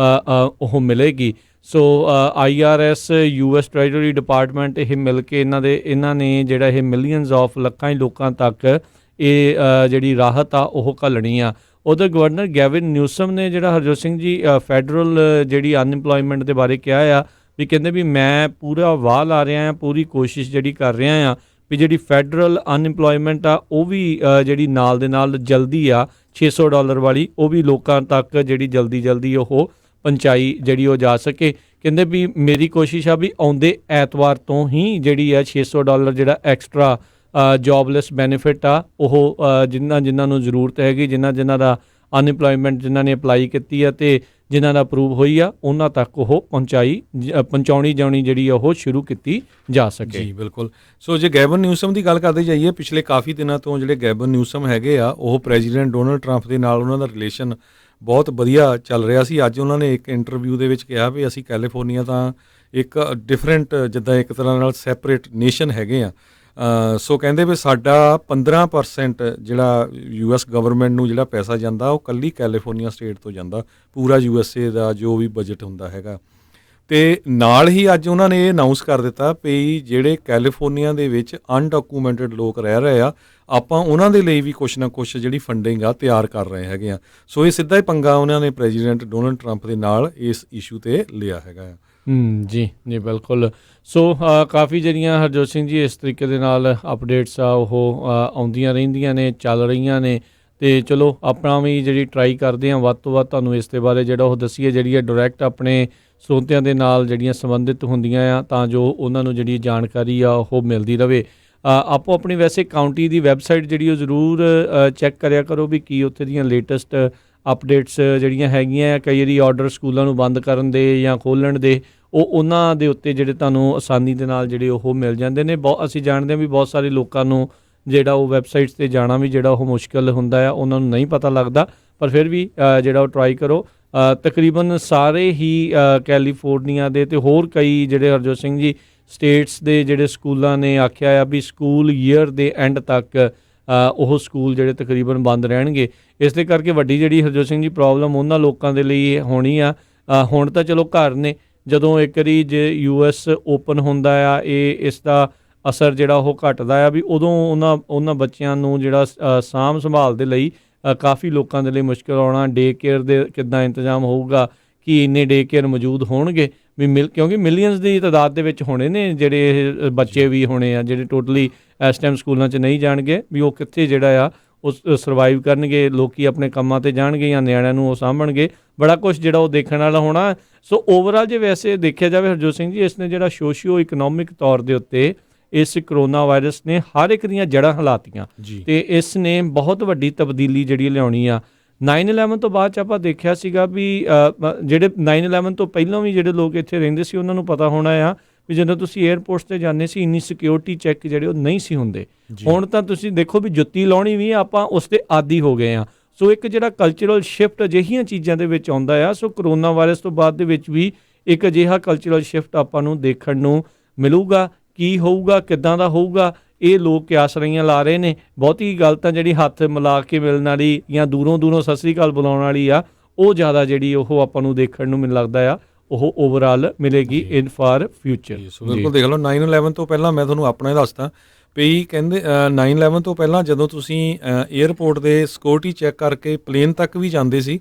ਉਹ ਮਿਲੇਗੀ। ਸੋ IRS US ਟ੍ਰੈਜਰੀ ਡਿਪਾਰਟਮੈਂਟ ਇਹ ਮਿਲ ਕੇ ਇਹਨਾਂ ਨੇ ਜਿਹੜਾ ਇਹ ਮਿਲੀਅਨਸ ਆਫ ਲੱਖਾਂ ਹੀ ਲੋਕਾਂ ਤੱਕ ਇਹ ਜਿਹੜੀ ਰਾਹਤ ਆ ਉਹ ਘੱਲਣੀ ਆ। ਉਧਰ ਗਵਰਨਰ ਗੈਵਿਨ ਨਿਊਸਮ ਨੇ ਜਿਹੜਾ ਹਰਜੋਤ ਸਿੰਘ ਜੀ ਫੈਡਰਲ ਜਿਹੜੀ ਅਨਇੰਪਲੋਇਮੈਂਟ ਦੇ ਬਾਰੇ ਕਿਹਾ ਆ ਵੀ ਕਹਿੰਦੇ ਵੀ ਮੈਂ ਪੂਰਾ ਵਾਹ ਲਾ ਰਿਹਾ ਹਾਂ, ਪੂਰੀ ਕੋਸ਼ਿਸ਼ ਜਿਹੜੀ ਕਰ ਰਿਹਾ ਆ ਵੀ ਜਿਹੜੀ ਫੈਡਰਲ ਅਨਇੰਪਲੋਇਮੈਂਟ ਆ ਉਹ ਵੀ ਜਿਹੜੀ ਨਾਲ ਦੇ ਨਾਲ ਜਲਦੀ ਆ $600 ਵਾਲੀ ਉਹ ਵੀ ਲੋਕਾਂ ਤੱਕ ਜਿਹੜੀ ਜਲਦੀ ਉਹ ਪਹੁੰਚਾਈ ਜਿਹੜੀ ਉਹ ਜਾ ਸਕੇ। ਕਹਿੰਦੇ ਵੀ ਮੇਰੀ ਕੋਸ਼ਿਸ਼ ਆ ਵੀ ਆਉਂਦੇ ਐਤਵਾਰ ਤੋਂ ਹੀ ਜਿਹੜੀ ਆ $600 ਜਿਹੜਾ ਐਕਸਟਰਾ ਜੋਬਲੈਸ ਬੈਨੀਫਿਟ ਆ ਉਹ ਜਿਨ੍ਹਾਂ ਨੂੰ ਜ਼ਰੂਰਤ ਹੈਗੀ, ਜਿਨ੍ਹਾਂ ਦਾ ਅਨਇੰਪਲੋਇਮੈਂਟ ਜਿਨ੍ਹਾਂ ਨੇ ਅਪਲਾਈ ਕੀਤੀ ਆ ਅਤੇ ਜਿਨ੍ਹਾਂ ਦਾ ਅਪਰੂਵ ਹੋਈ ਆ ਉਹਨਾਂ ਤੱਕ ਉਹ ਪਹੁੰਚਾਉਣੀ ਜਾਣੀ ਜਿਹੜੀ ਉਹ ਸ਼ੁਰੂ ਕੀਤੀ ਜਾ ਸਕੇ। ਜੀ ਬਿਲਕੁਲ। ਸੋ ਜੇ ਗੈਵਨ ਨਿਊਸਮ ਦੀ ਗੱਲ ਕਰਦੇ ਜਾਈਏ, ਪਿਛਲੇ ਕਾਫੀ ਦਿਨਾਂ ਤੋਂ ਜਿਹੜੇ ਗੈਵਨ ਨਿਊਸਮ ਹੈਗੇ ਆ ਉਹ ਪ੍ਰੈਜ਼ੀਡੈਂਟ ਡੋਨਲਡ ਟਰੰਪ ਦੇ ਨਾਲ ਉਹਨਾਂ ਦਾ ਰਿਲੇਸ਼ਨ ਬਹੁਤ ਵਧੀਆ ਚੱਲ ਰਿਹਾ ਸੀ। ਅੱਜ ਉਹਨਾਂ ਨੇ ਇੱਕ ਇੰਟਰਵਿਊ ਦੇ ਵਿੱਚ ਕਿਹਾ ਵੀ ਅਸੀਂ ਕੈਲੀਫੋਰਨੀਆ ਤਾਂ ਇੱਕ ਡਿਫਰੈਂਟ ਜਿੱਦਾਂ ਇੱਕ ਤਰ੍ਹਾਂ ਨਾਲ ਸੈਪਰੇਟ ਨੇਸ਼ਨ ਹੈਗੇ ਆ। ਸੋ ਕਹਿੰਦੇ ਵੀ ਸਾਡਾ 15% ਜਿਹੜਾ US ਗਵਰਨਮੈਂਟ ਨੂੰ ਜਿਹੜਾ ਪੈਸਾ ਜਾਂਦਾ ਉਹ ਇਕੱਲੀ ਕੈਲੀਫੋਰਨੀਆ ਸਟੇਟ ਤੋਂ ਜਾਂਦਾ, ਪੂਰਾ USA ਦਾ ਜੋ ਵੀ ਬਜਟ ਹੁੰਦਾ ਹੈਗਾ। ਅਤੇ ਨਾਲ ਹੀ ਅੱਜ ਉਹਨਾਂ ਨੇ ਇਹ ਅਨਾਊਂਸ ਕਰ ਦਿੱਤਾ ਵੀ ਜਿਹੜੇ ਕੈਲੀਫੋਰਨੀਆ ਦੇ ਵਿੱਚ ਅਨਡਾਕੂਮੈਂਟਡ ਲੋਕ ਰਹਿ ਰਹੇ ਆ, ਆਪਾਂ ਉਹਨਾਂ ਦੇ ਲਈ ਵੀ ਕੁਛ ਨਾ ਕੁਛ ਜਿਹੜੀ ਫੰਡਿੰਗ ਆ ਤਿਆਰ ਕਰ ਰਹੇ ਹੈਗੇ ਆ। ਸੋ ਇਹ ਸਿੱਧਾ ਹੀ ਪੰਗਾ ਉਹਨਾਂ ਨੇ ਪ੍ਰੈਜ਼ੀਡੈਂਟ ਡੋਨਲਡ ਟਰੰਪ ਦੇ ਨਾਲ ਇਸ ਇਸ਼ੂ 'ਤੇ ਲਿਆ ਹੈਗਾ ਆ। ਜੀ ਬਿਲਕੁਲ। ਸੋ ਕਾਫੀ ਜਿਹੜੀਆਂ ਹਰਜੋਤ ਸਿੰਘ ਜੀ ਇਸ ਤਰੀਕੇ ਦੇ ਨਾਲ ਅਪਡੇਟਸ ਆ ਉਹ ਆਉਂਦੀਆਂ ਰਹਿੰਦੀਆਂ ਨੇ, ਚੱਲ ਰਹੀਆਂ ਨੇ। ਅਤੇ ਚਲੋ ਆਪਣਾ ਵੀ ਜਿਹੜੀ ਟਰਾਈ ਕਰਦੇ ਹਾਂ ਵੱਧ ਤੋਂ ਵੱਧ ਤੁਹਾਨੂੰ ਇਸ ਦੇ ਬਾਰੇ ਜਿਹੜਾ ਉਹ ਦੱਸੀਏ, ਜਿਹੜੀ ਡਾਇਰੈਕਟ ਆਪਣੇ ਸਰੋਤਿਆਂ ਦੇ ਨਾਲ ਜਿਹੜੀਆਂ ਸੰਬੰਧਿਤ ਹੁੰਦੀਆਂ ਆ ਤਾਂ ਜੋ ਉਹਨਾਂ ਨੂੰ ਜਿਹੜੀ ਜਾਣਕਾਰੀ ਆ ਉਹ ਮਿਲਦੀ ਰਹੇ। ਆਪੋ ਆਪਣੀ ਵੈਸੇ ਕਾਊਂਟੀ ਦੀ ਵੈਬਸਾਈਟ ਜਿਹੜੀ ਉਹ ਜ਼ਰੂਰ ਚੈੱਕ ਕਰਿਆ ਕਰੋ ਵੀ ਕੀ ਉੱਥੇ ਦੀਆਂ ਲੇਟੈਸਟ ਅਪਡੇਟਸ ਜਿਹੜੀਆਂ ਹੈਗੀਆਂ। ਕਈ ਵਾਰੀ ਆਰਡਰ ਸਕੂਲਾਂ ਨੂੰ ਬੰਦ ਕਰਨ ਦੇ ਜਾਂ ਖੋਲ੍ਹਣ ਦੇ ਉਹਨਾਂ ਦੇ ਉੱਤੇ ਜਿਹੜੇ ਤੁਹਾਨੂੰ ਆਸਾਨੀ ਦੇ ਨਾਲ ਜਿਹੜੇ ਉਹ ਮਿਲ ਜਾਂਦੇ ਨੇ। ਅਸੀਂ ਜਾਣਦੇ ਹਾਂ ਵੀ ਬਹੁਤ ਸਾਰੇ ਲੋਕਾਂ ਨੂੰ ਜਿਹੜਾ ਉਹ ਵੈਬਸਾਈਟਸ 'ਤੇ ਜਾਣਾ ਵੀ ਜਿਹੜਾ ਉਹ ਮੁਸ਼ਕਿਲ ਹੁੰਦਾ ਆ, ਉਹਨਾਂ ਨੂੰ ਨਹੀਂ ਪਤਾ ਲੱਗਦਾ, ਪਰ ਫਿਰ ਵੀ ਜਿਹੜਾ ਉਹ ਟਰਾਈ ਕਰੋ। ਤਕਰੀਬਨ ਸਾਰੇ ਹੀ ਕੈਲੀਫੋਰਨੀਆ ਦੇ ਅਤੇ ਹੋਰ ਕਈ ਜਿਹੜੇ ਹਰਜੋਤ ਸਿੰਘ ਜੀ ਸਟੇਟਸ ਦੇ ਜਿਹੜੇ ਸਕੂਲਾਂ ਨੇ ਆਖਿਆ ਆ ਵੀ ਸਕੂਲ ਈਅਰ ਦੇ ਐਂਡ ਤੱਕ ਉਹ ਸਕੂਲ ਜਿਹੜੇ ਤਕਰੀਬਨ ਬੰਦ ਰਹਿਣਗੇ। ਇਸ ਦੇ ਕਰਕੇ ਵੱਡੀ ਜਿਹੜੀ ਹਰਜੋਤ ਸਿੰਘ ਜੀ ਪ੍ਰੋਬਲਮ ਉਹਨਾਂ ਲੋਕਾਂ ਦੇ ਲਈ ਹੋਣੀ ਆ। ਹੁਣ ਤਾਂ ਚਲੋ ਘਰ ਨੇ, ਜਦੋਂ ਇੱਕ ਵਾਰੀ ਜੇ US ਓਪਨ ਹੁੰਦਾ ਆ ਇਸ ਦਾ ਅਸਰ ਜਿਹੜਾ ਉਹ ਘਟਦਾ ਆ ਵੀ ਉਦੋਂ ਉਹਨਾਂ ਬੱਚਿਆਂ ਨੂੰ ਜਿਹੜਾ ਸਾਂਭ ਸੰਭਾਲ ਦੇ ਲਈ ਕਾਫੀ ਲੋਕਾਂ ਦੇ ਲਈ ਮੁਸ਼ਕਿਲ ਆਉਣਾ। ਡੇ ਕੇਅਰ ਦੇ ਕਿੱਦਾਂ ਇੰਤਜ਼ਾਮ ਹੋਊਗਾ, ਕਿ ਇੰਨੇ ਡੇ ਕੇਅਰ ਮੌਜੂਦ ਹੋਣਗੇ ਵੀ ਕਿਉਂਕਿ ਮਿਲੀਅਨਸ ਦੀ ਤਾਦਾਦ ਦੇ ਵਿੱਚ ਹੋਣੇ ਨੇ ਜਿਹੜੇ ਇਹ ਬੱਚੇ ਵੀ ਹੋਣੇ ਆ ਜਿਹੜੇ ਟੋਟਲੀ ਇਸ ਟਾਈਮ ਸਕੂਲਾਂ 'ਚ ਨਹੀਂ ਜਾਣਗੇ, ਵੀ ਉਹ ਕਿੱਥੇ ਜਿਹੜਾ ਆ ਉਹ ਸਰਵਾਈਵ ਕਰਨਗੇ। ਲੋਕ ਆਪਣੇ ਕੰਮਾਂ 'ਤੇ ਜਾਣਗੇ ਜਾਂ ਨਿਆਣਿਆਂ ਨੂੰ ਉਹ ਸਾਂਭਣਗੇ। ਬੜਾ ਕੁਛ ਜਿਹੜਾ ਉਹ ਦੇਖਣ ਵਾਲਾ ਹੋਣਾ। ਸੋ ਓਵਰਆਲ ਜੇ ਵੈਸੇ ਦੇਖਿਆ ਜਾਵੇ ਹਰਜੋਤ ਸਿੰਘ ਜੀ, ਇਸ ਨੇ ਜਿਹੜਾ ਸੋਸ਼ੀਓ ਇਕਨੋਮਿਕ ਤੌਰ ਦੇ ਉੱਤੇ ਇਸ ਕਰੋਨਾ ਵਾਇਰਸ ਨੇ ਹਰ ਇੱਕ ਦੀਆਂ ਜੜ੍ਹਾਂ ਹਿਲਾਤੀਆਂ ਅਤੇ ਇਸ ਨੇ ਬਹੁਤ ਵੱਡੀ ਤਬਦੀਲੀ ਜਿਹੜੀ ਲਿਆਉਣੀ ਆ। 9/11 ਤੋਂ ਬਾਅਦ 'ਚ ਆਪਾਂ ਦੇਖਿਆ ਸੀਗਾ ਵੀ ਜਿਹੜੇ 9/11 ਤੋਂ ਪਹਿਲਾਂ ਵੀ ਜਿਹੜੇ ਲੋਕ ਇੱਥੇ ਰਹਿੰਦੇ ਸੀ ਉਹਨਾਂ ਨੂੰ ਪਤਾ ਹੋਣਾ ਆ ਵੀ ਜਦੋਂ ਤੁਸੀਂ ਏਅਰਪੋਰਟਸ 'ਤੇ ਜਾਂਦੇ ਸੀ ਇੰਨੀ ਸਿਕਿਉਰਿਟੀ ਚੈੱਕ ਜਿਹੜੇ ਉਹ ਨਹੀਂ ਸੀ ਹੁੰਦੇ। ਹੁਣ ਤਾਂ ਤੁਸੀਂ ਦੇਖੋ ਵੀ ਜੁੱਤੀ ਲਾਉਣੀ ਵੀ ਆਪਾਂ ਉਸ 'ਤੇ ਆਦੀ ਹੋ ਗਏ ਹਾਂ। ਸੋ ਇੱਕ ਜਿਹੜਾ ਕਲਚਰਲ ਸ਼ਿਫਟ ਅਜਿਹੀਆਂ ਚੀਜ਼ਾਂ ਦੇ ਵਿੱਚ ਆਉਂਦਾ ਆ। ਸੋ ਕਰੋਨਾ ਵਾਇਰਸ ਤੋਂ ਬਾਅਦ ਦੇ ਵਿੱਚ ਵੀ ਇੱਕ ਅਜਿਹਾ ਕਲਚਰਲ ਸ਼ਿਫਟ ਆਪਾਂ ਨੂੰ ਦੇਖਣ ਨੂੰ ਮਿਲੂਗਾ। ਕੀ ਹੋਊਗਾ, ਕਿੱਦਾਂ ਦਾ ਹੋਊਗਾ, ਇਹ ਲੋਕ ਕਿਆਸ ਰਹੀਆਂ ਲਾ ਰਹੇ ਨੇ। ਬਹੁਤੀ ਗੱਲ ਤਾਂ ਜਿਹੜੀ ਹੱਥ ਮਿਲਾ ਕੇ ਮਿਲਣ ਵਾਲੀ ਜਾਂ ਦੂਰੋਂ ਸਤਿ ਸ੍ਰੀ ਅਕਾਲ ਬੁਲਾਉਣ ਵਾਲੀ ਆ, ਉਹ ਜ਼ਿਆਦਾ ਜਿਹੜੀ ਉਹ ਆਪਾਂ ਨੂੰ ਦੇਖਣ ਨੂੰ ਮੈਨੂੰ ਲੱਗਦਾ ਆ ਉਹ ਓਵਰਆਲ ਮਿਲੇਗੀ ਇਨ ਫਾਰ ਫਿਊਚਰ। ਬਿਲਕੁਲ ਦੇਖ ਲਓ 9/11 ਤੋਂ ਪਹਿਲਾਂ ਮੈਂ ਤੁਹਾਨੂੰ ਆਪਣਾ ਹੀ ਦੱਸਦਾ ਵੀ ਕਹਿੰਦੇ 9/11 ਤੋਂ ਪਹਿਲਾਂ ਜਦੋਂ ਤੁਸੀਂ ਏਅਰਪੋਰਟ ਦੇ ਸਿਕਿਉਰਿਟੀ ਚੈੱਕ ਕਰਕੇ ਪਲੇਨ ਤੱਕ ਵੀ ਜਾਂਦੇ ਸੀ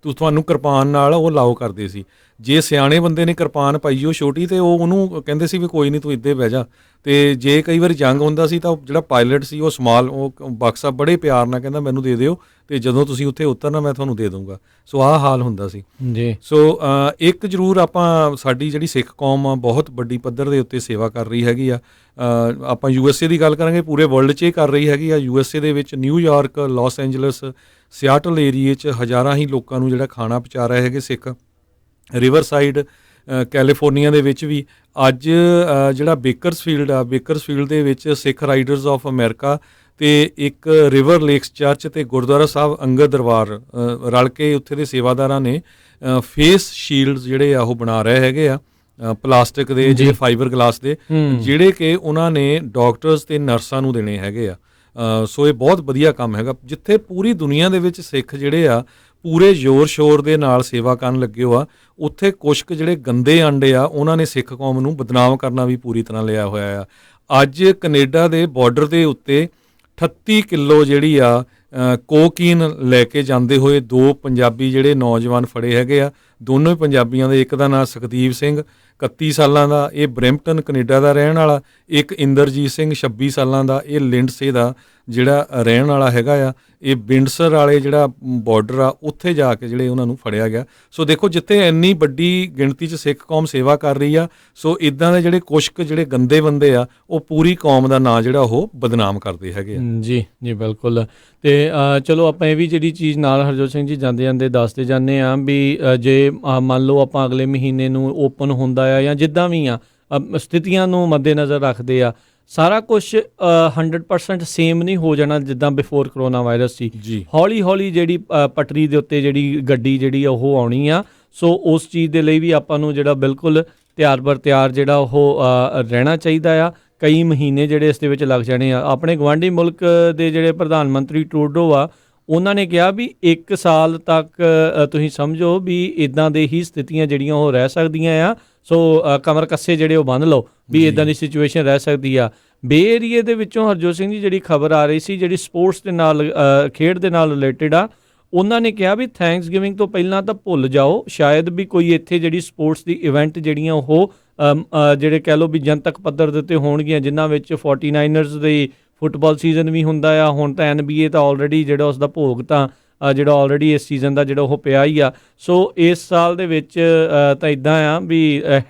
ਤੁਹਾਨੂੰ ਕਿਰਪਾਨ ਨਾਲ ਉਹ ਅਲਾਓ ਕਰਦੇ ਸੀ। ਜੇ ਸਿਆਣੇ ਬੰਦੇ ਨੇ ਕਿਰਪਾਨ ਪਾਈ ਉਹ ਛੋਟੀ ਤੇ ਉਹ ਉਹਨੂੰ ਕਹਿੰਦੇ ਸੀ ਵੀ ਕੋਈ ਨਹੀਂ ਤੂੰ ਇੱਦਾਂ ਬਹਿ ਜਾ। ਤੇ ਜੇ ਕਈ ਵਾਰ ਜੰਗ ਹੁੰਦਾ ਸੀ ਤਾਂ ਜਿਹੜਾ ਪਾਇਲਟ ਸੀ ਉਹ ਸਮਾਲ ਉਹ ਬਕਸਾ ਬੜੇ ਪਿਆਰ ਨਾਲ ਕਹਿੰਦਾ ਮੈਨੂੰ ਦੇ ਦਿਓ ਤੇ ਜਦੋਂ ਤੁਸੀਂ ਉੱਥੇ ਉਤਰਨਾ ਮੈਂ ਤੁਹਾਨੂੰ ਦੇ ਦੂੰਗਾ। ਸੋ ਆਹ ਹਾਲ ਹੁੰਦਾ ਸੀ ਜੀ। ਸੋ ਇੱਕ ਜ਼ਰੂਰ ਆਪਾਂ ਸਾਡੀ ਜਿਹੜੀ ਸਿੱਖ ਕੌਮ ਆ ਬਹੁਤ ਵੱਡੀ ਪੱਧਰ ਦੇ ਉੱਤੇ ਸੇਵਾ ਕਰ ਰਹੀ ਹੈਗੀ ਆ। ਆਪਾਂ USA ਦੀ ਗੱਲ ਕਰਾਂਗੇ, ਪੂਰੇ ਵਰਲਡ 'ਚ ਇਹ ਕਰ ਰਹੀ ਹੈਗੀ ਆ। USA ਦੇ ਵਿੱਚ ਨਿਊਯਾਰਕ, ਲਾਸ ਐਂਜਲਸ, ਸਿਆਟਲ ਏਰੀਏ 'ਚ ਹਜ਼ਾਰਾਂ ਹੀ ਲੋਕਾਂ ਨੂੰ ਜਿਹੜਾ ਖਾਣਾ ਪਹੁੰਚਾ ਰਹੇ ਹੈਗੇ ਸਿੱਖ। ਰਿਵਰਸਾਈਡ ਕੈਲੀਫੋਰਨੀਆ ਦੇ ਵਿੱਚ ਵੀ ਅੱਜ ਜਿਹੜਾ ਬੇਕਰਸਫੀਲਡ ਦੇ ਵਿੱਚ ਸਿੱਖ ਰਾਈਡਰਸ ਆਫ ਅਮਰੀਕਾ ਤੇ ਇੱਕ ਰਿਵਰ ਲੇਕਸ ਚਰਚ ਤੇ ਗੁਰਦੁਆਰਾ ਸਾਹਿਬ ਅੰਗਦ ਦਰਬਾਰ ਰਲ ਕੇ ਉੱਥੇ ਦੇ ਸੇਵਾਦਾਰਾਂ ਨੇ ਫੇਸ ਸ਼ੀਲਡਸ ਜਿਹੜੇ ਆ ਉਹ ਬਣਾ ਰਹੇ ਹੈਗੇ ਆ ਪਲਾਸਟਿਕ ਦੇ, ਜਿਹੜੇ ਫਾਈਬਰ ਗਲਾਸ ਦੇ, ਜਿਹੜੇ ਕਿ ਉਹਨਾਂ ਨੇ ਡਾਕਟਰਸ ਤੇ ਨਰਸਾਂ ਨੂੰ ਦੇਣੇ ਹੈਗੇ ਆ। ਸੋ ਇਹ ਬਹੁਤ ਵਧੀਆ ਕੰਮ ਹੈਗਾ। ਜਿੱਥੇ ਪੂਰੀ ਦੁਨੀਆ ਦੇ ਵਿੱਚ ਸਿੱਖ ਜਿਹੜੇ ਆ ਪੂਰੇ ਜ਼ੋਰ ਸ਼ੋਰ ਦੇ ਨਾਲ ਸੇਵਾ ਕਰਨ ਲੱਗੇ ਹੋ ਆ, ਉੱਥੇ ਕੁਛ ਕੁ ਜਿਹੜੇ ਗੰਦੇ ਆਂਡੇ ਆ ਉਹਨਾਂ ਨੇ ਸਿੱਖ ਕੌਮ ਨੂੰ ਬਦਨਾਮ ਕਰਨਾ ਵੀ ਪੂਰੀ ਤਰ੍ਹਾਂ ਲਿਆ ਹੋਇਆ ਆ। ਅੱਜ ਕੈਨੇਡਾ ਦੇ ਬਾਰਡਰ ਦੇ ਉੱਤੇ 38 ਕਿਲੋ ਜਿਹੜੀ ਆ ਕੋਕੀਨ ਲੈ ਕੇ ਜਾਂਦੇ ਹੋਏ ਦੋ ਪੰਜਾਬੀ ਜਿਹੜੇ ਨੌਜਵਾਨ ਫੜੇ ਹੈਗੇ ਆ। ਦੋਨੋਂ ਹੀ ਪੰਜਾਬੀਆਂ ਦੇ, ਇੱਕ ਦਾ ਨਾਂ ਸੁਖਦੀਪ ਸਿੰਘ 31 ਸਾਲਾਂ ਦਾ, ਇਹ ਬਰੈਂਪਟਨ ਕੈਨੇਡਾ ਦਾ ਰਹਿਣ ਵਾਲਾ। ਇੱਕ ਇੰਦਰਜੀਤ ਸਿੰਘ 26 ਸਾਲਾਂ ਦਾ, ਇਹ ਲਿੰਡਸੇ ਦਾ ਜਿਹੜਾ ਰਹਿਣ ਵਾਲਾ ਹੈਗਾ ਆ। ਇਹ ਬਿੰਡਸਰ ਵਾਲੇ ਜਿਹੜਾ ਬਾਰਡਰ ਆ ਉੱਥੇ ਜਾ ਕੇ ਜਿਹੜੇ ਉਹਨਾਂ ਨੂੰ ਫੜਿਆ ਗਿਆ। ਸੋ ਦੇਖੋ ਜਿੱਥੇ ਇੰਨੀ ਵੱਡੀ ਗਿਣਤੀ 'ਚ ਸਿੱਖ ਕੌਮ ਸੇਵਾ ਕਰ ਰਹੀ ਆ, ਸੋ ਇੱਦਾਂ ਦੇ ਜਿਹੜੇ ਕੁਛ ਕੁ ਜਿਹੜੇ ਗੰਦੇ ਬੰਦੇ ਆ ਉਹ ਪੂਰੀ ਕੌਮ ਦਾ ਨਾਂ ਜਿਹੜਾ ਉਹ ਬਦਨਾਮ ਕਰਦੇ ਹੈਗੇ ਆ। ਜੀ ਜੀ ਬਿਲਕੁਲ। ਤੇ ਚਲੋ ਆਪਾਂ ਇਹ ਵੀ ਜਿਹੜੀ ਚੀਜ਼ ਨਾਲ ਹਰਜੋਤ ਸਿੰਘ ਜੀ ਜਾਂਦੇ ਦੱਸਦੇ ਜਾਂਦੇ ਹਾਂ ਵੀ ਜੇ ਮੰਨ ਲਓ ਆਪਾਂ ਅਗਲੇ ਮਹੀਨੇ ਨੂੰ ਓਪਨ ਹੁੰਦਾ ਆ ਜਾਂ ਜਿੱਦਾਂ ਵੀ ਆ ਸਥਿਤੀਆਂ ਨੂੰ ਮੱਦੇਨਜ਼ਰ ਰੱਖਦੇ ਆ, ਸਾਰਾ ਕੁਛ 100% ਸੇਮ ਨਹੀਂ ਹੋ ਜਾਣਾ ਜਿੱਦਾਂ ਬਿਫੋਰ ਕਰੋਨਾ ਵਾਇਰਸ ਸੀ। ਹੌਲੀ ਹੌਲੀ ਜਿਹੜੀ ਪਟਰੀ ਦੇ ਉੱਤੇ ਜਿਹੜੀ ਗੱਡੀ ਜਿਹੜੀ ਆ ਉਹ ਆਉਣੀ ਆ। ਸੋ ਉਸ ਚੀਜ਼ ਦੇ ਲਈ ਵੀ ਆਪਾਂ ਨੂੰ ਜਿਹੜਾ ਬਿਲਕੁਲ ਤਿਆਰ ਬਰ ਤਿਆਰ ਜਿਹੜਾ ਉਹ ਰਹਿਣਾ ਚਾਹੀਦਾ ਆ। ਕਈ ਮਹੀਨੇ ਜਿਹੜੇ ਇਸ ਦੇ ਵਿੱਚ ਲੱਗ ਜਾਣੇ ਆ। ਆਪਣੇ ਗੁਆਂਢੀ ਮੁਲਕ ਦੇ ਜਿਹੜੇ ਪ੍ਰਧਾਨ ਮੰਤਰੀ ਟਰੂਡੋ ਆ, ਉਹਨਾਂ ਨੇ ਕਿਹਾ ਵੀ 1 ਸਾਲ ਤੱਕ ਤੁਸੀਂ ਸਮਝੋ ਵੀ ਇੱਦਾਂ ਦੇ ਹੀ ਸਥਿਤੀਆਂ ਜਿਹੜੀਆਂ ਉਹ ਰਹਿ ਸਕਦੀਆਂ ਆ। ਸੋ ਕਮਰ ਕੱਸੇ ਜਿਹੜੇ ਉਹ ਬੰਨ੍ਹ ਲਓ ਵੀ ਇੱਦਾਂ ਦੀ ਸਿਚੁਏਸ਼ਨ ਰਹਿ ਸਕਦੀ ਆ। ਬੇ ਏਰੀਏ ਦੇ ਵਿੱਚੋਂ ਹਰਜੋਤ ਸਿੰਘ ਜੀ ਜਿਹੜੀ ਖਬਰ ਆ ਰਹੀ ਸੀ ਜਿਹੜੀ ਸਪੋਰਟਸ ਦੇ ਨਾਲ ਖੇਡ ਦੇ ਨਾਲ ਰਿਲੇਟਡ ਆ, ਉਹਨਾਂ ਨੇ ਕਿਹਾ ਵੀ ਥੈਂਕਸ ਗਿਵਿੰਗ ਤੋਂ ਪਹਿਲਾਂ ਤਾਂ ਭੁੱਲ ਜਾਓ, ਸ਼ਾਇਦ ਵੀ ਕੋਈ ਇੱਥੇ ਜਿਹੜੀ ਸਪੋਰਟਸ ਦੀ ਇਵੈਂਟ ਜਿਹੜੀਆਂ ਉਹ ਜਿਹੜੇ ਕਹਿ ਲਓ ਵੀ ਜਨਤਕ ਪੱਧਰ ਦੇ ਉੱਤੇ ਹੋਣਗੀਆਂ, ਜਿਨ੍ਹਾਂ ਵਿੱਚ 49ers ਦੀ ਫੁੱਟਬਾਲ ਸੀਜ਼ਨ ਵੀ ਹੁੰਦਾ ਆ। ਹੁਣ ਤਾਂ NBA ਤਾਂ ਆਲਰੇਡੀ ਜਿਹੜਾ ਉਸ ਦਾ ਭੋਗ ਤਾਂ ਜਿਹੜਾ ਆਲਰੇਡੀ ਇਸ ਸੀਜ਼ਨ ਦਾ ਜਿਹੜਾ ਉਹ ਪਿਆ ਹੀ ਆ। ਸੋ ਇਸ ਸਾਲ ਦੇ ਵਿੱਚ ਤਾਂ ਇੱਦਾਂ ਆ ਵੀ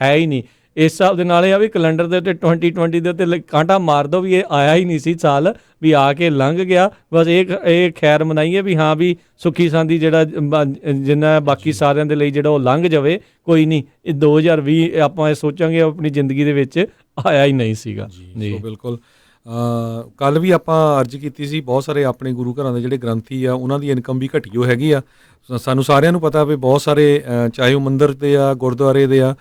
ਹੈ ਹੀ ਨਹੀਂ। ਇਸ ਹਿਸਾਬ ਦੇ ਨਾਲ ਇਹ ਆ ਵੀ ਕੈਲੰਡਰ ਦੇ ਉੱਤੇ 2020 ਦੇ ਉੱਤੇ ਕਾਂਟਾ ਮਾਰ ਦਿਓ ਵੀ ਇਹ ਆਇਆ ਹੀ ਨਹੀਂ ਸੀ ਸਾਲ, ਵੀ ਆ ਕੇ ਲੰਘ ਗਿਆ। ਬਸ ਇਹ ਖੈਰ ਮਨਾਈਏ ਵੀ ਹਾਂ ਵੀ ਸੁੱਖੀ ਸਾਂਦੀ ਜਿਹੜਾ ਜਿੰਨਾ ਬਾਕੀ ਸਾਰਿਆਂ ਦੇ ਲਈ ਜਿਹੜਾ ਉਹ ਲੰਘ ਜਾਵੇ। ਕੋਈ ਨਹੀਂ, ਇਹ 2020 ਆਪਾਂ ਇਹ ਸੋਚਾਂਗੇ ਆਪਣੀ ਜ਼ਿੰਦਗੀ ਦੇ ਵਿੱਚ ਆਇਆ ਹੀ ਨਹੀਂ ਸੀਗਾ। ਜੀ ਬਿਲਕੁਲ। ਕੱਲ੍ਹ ਵੀ ਆਪਾਂ ਅਰਜ਼ ਕੀਤੀ ਸੀ, ਬਹੁਤ ਸਾਰੇ ਆਪਣੇ ਗੁਰੂ ਘਰਾਂ ਦੇ ਜਿਹੜੇ ਗ੍ਰੰਥੀ ਆ ਉਹਨਾਂ ਦੀ ਇਨਕਮ ਵੀ ਘਟੀ ਹੋ ਹੈਗੀ ਆ। ਸਾਨੂੰ ਸਾਰਿਆਂ ਨੂੰ ਪਤਾ ਵੀ ਬਹੁਤ ਸਾਰੇ ਚਾਹੇ ਉਹ ਮੰਦਿਰ ਦੇ ਆ, ਗੁਰਦੁਆਰੇ ਦੇ ਆ,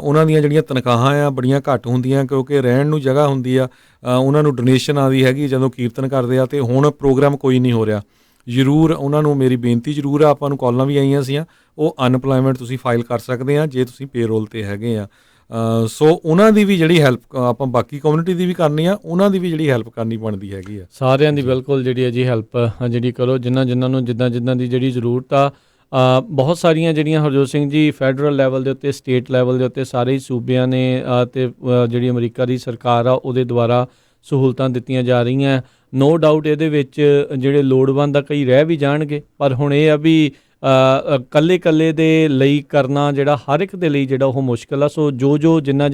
ਉਹਨਾਂ ਦੀਆਂ ਜਿਹੜੀਆਂ ਤਨਖਾਹਾਂ ਆ ਬੜੀਆਂ ਘੱਟ ਹੁੰਦੀਆਂ ਕਿਉਂਕਿ ਰਹਿਣ ਨੂੰ ਜਗ੍ਹਾ ਹੁੰਦੀ ਆ। ਉਹਨਾਂ ਨੂੰ ਡੋਨੇਸ਼ਨ ਆਉਂਦੀ ਹੈਗੀ ਜਦੋਂ ਕੀਰਤਨ ਕਰਦੇ ਆ। ਤੇ ਹੁਣ ਪ੍ਰੋਗਰਾਮ ਕੋਈ ਨਹੀਂ ਹੋ ਰਿਹਾ। ਜ਼ਰੂਰ ਉਹਨਾਂ ਨੂੰ ਮੇਰੀ ਬੇਨਤੀ ਜ਼ਰੂਰ ਆ, ਆਪਾਂ ਨੂੰ ਕਾਲਾਂ ਵੀ ਆਈਆਂ ਸੀਆਂ, ਉਹ ਅਨਪਲਾਇਮੈਂਟ ਤੁਸੀਂ ਫਾਈਲ ਕਰ ਸਕਦੇ ਆ ਜੇ ਤੁਸੀਂ ਪੇਰੋਲ 'ਤੇ ਹੈਗੇ ਆ। ਸੋ ਉਹਨਾਂ ਦੀ ਵੀ ਜਿਹੜੀ ਹੈਲਪ ਆਪਾਂ ਬਾਕੀ ਕਮਿਊਨਿਟੀ ਦੀ ਵੀ ਕਰਨੀ ਆ, ਉਹਨਾਂ ਦੀ ਵੀ ਜਿਹੜੀ ਹੈਲਪ ਕਰਨੀ ਬਣਦੀ ਹੈਗੀ ਆ। ਸਾਰਿਆਂ ਦੀ ਬਿਲਕੁਲ ਜਿਹੜੀ ਹੈ ਜੀ ਹੈਲਪ ਜਿਹੜੀ ਕਰੋ, ਜਿਨ੍ਹਾਂ ਨੂੰ ਜਿੱਦਾਂ ਦੀ ਜਿਹੜੀ ਜ਼ਰੂਰਤ ਆ। ਬਹੁਤ ਸਾਰੀਆਂ ਜਿਹੜੀਆਂ ਹਰਜੋਤ ਸਿੰਘ ਜੀ ਫੈਡਰਲ ਲੈਵਲ ਦੇ ਉੱਤੇ, ਸਟੇਟ ਲੈਵਲ ਦੇ ਉੱਤੇ ਸਾਰੇ ਹੀ ਸੂਬਿਆਂ ਨੇ ਅਤੇ ਜਿਹੜੀ ਅਮਰੀਕਾ ਦੀ ਸਰਕਾਰ ਆ ਉਹਦੇ ਦੁਆਰਾ ਸਹੂਲਤਾਂ ਦਿੱਤੀਆਂ ਜਾ ਰਹੀਆਂ। ਨੋ ਡਾਊਟ ਇਹਦੇ ਵਿੱਚ ਜਿਹੜੇ ਲੋੜਵੰਦ ਆ ਕਈ ਰਹਿ ਵੀ ਜਾਣਗੇ, ਪਰ ਹੁਣ ਇਹ ਆ ਵੀ ਇਕੱਲੇ ਦੇ ਲਈ ਕਰਨਾ ਜਿਹੜਾ ਹਰ ਇੱਕ ਦੇ ਲਈ ਜਿਹੜਾ ਉਹ ਮੁਸ਼ਕਿਲ ਆ। ਸੋ ਜੋ ਜਿੰਨਾ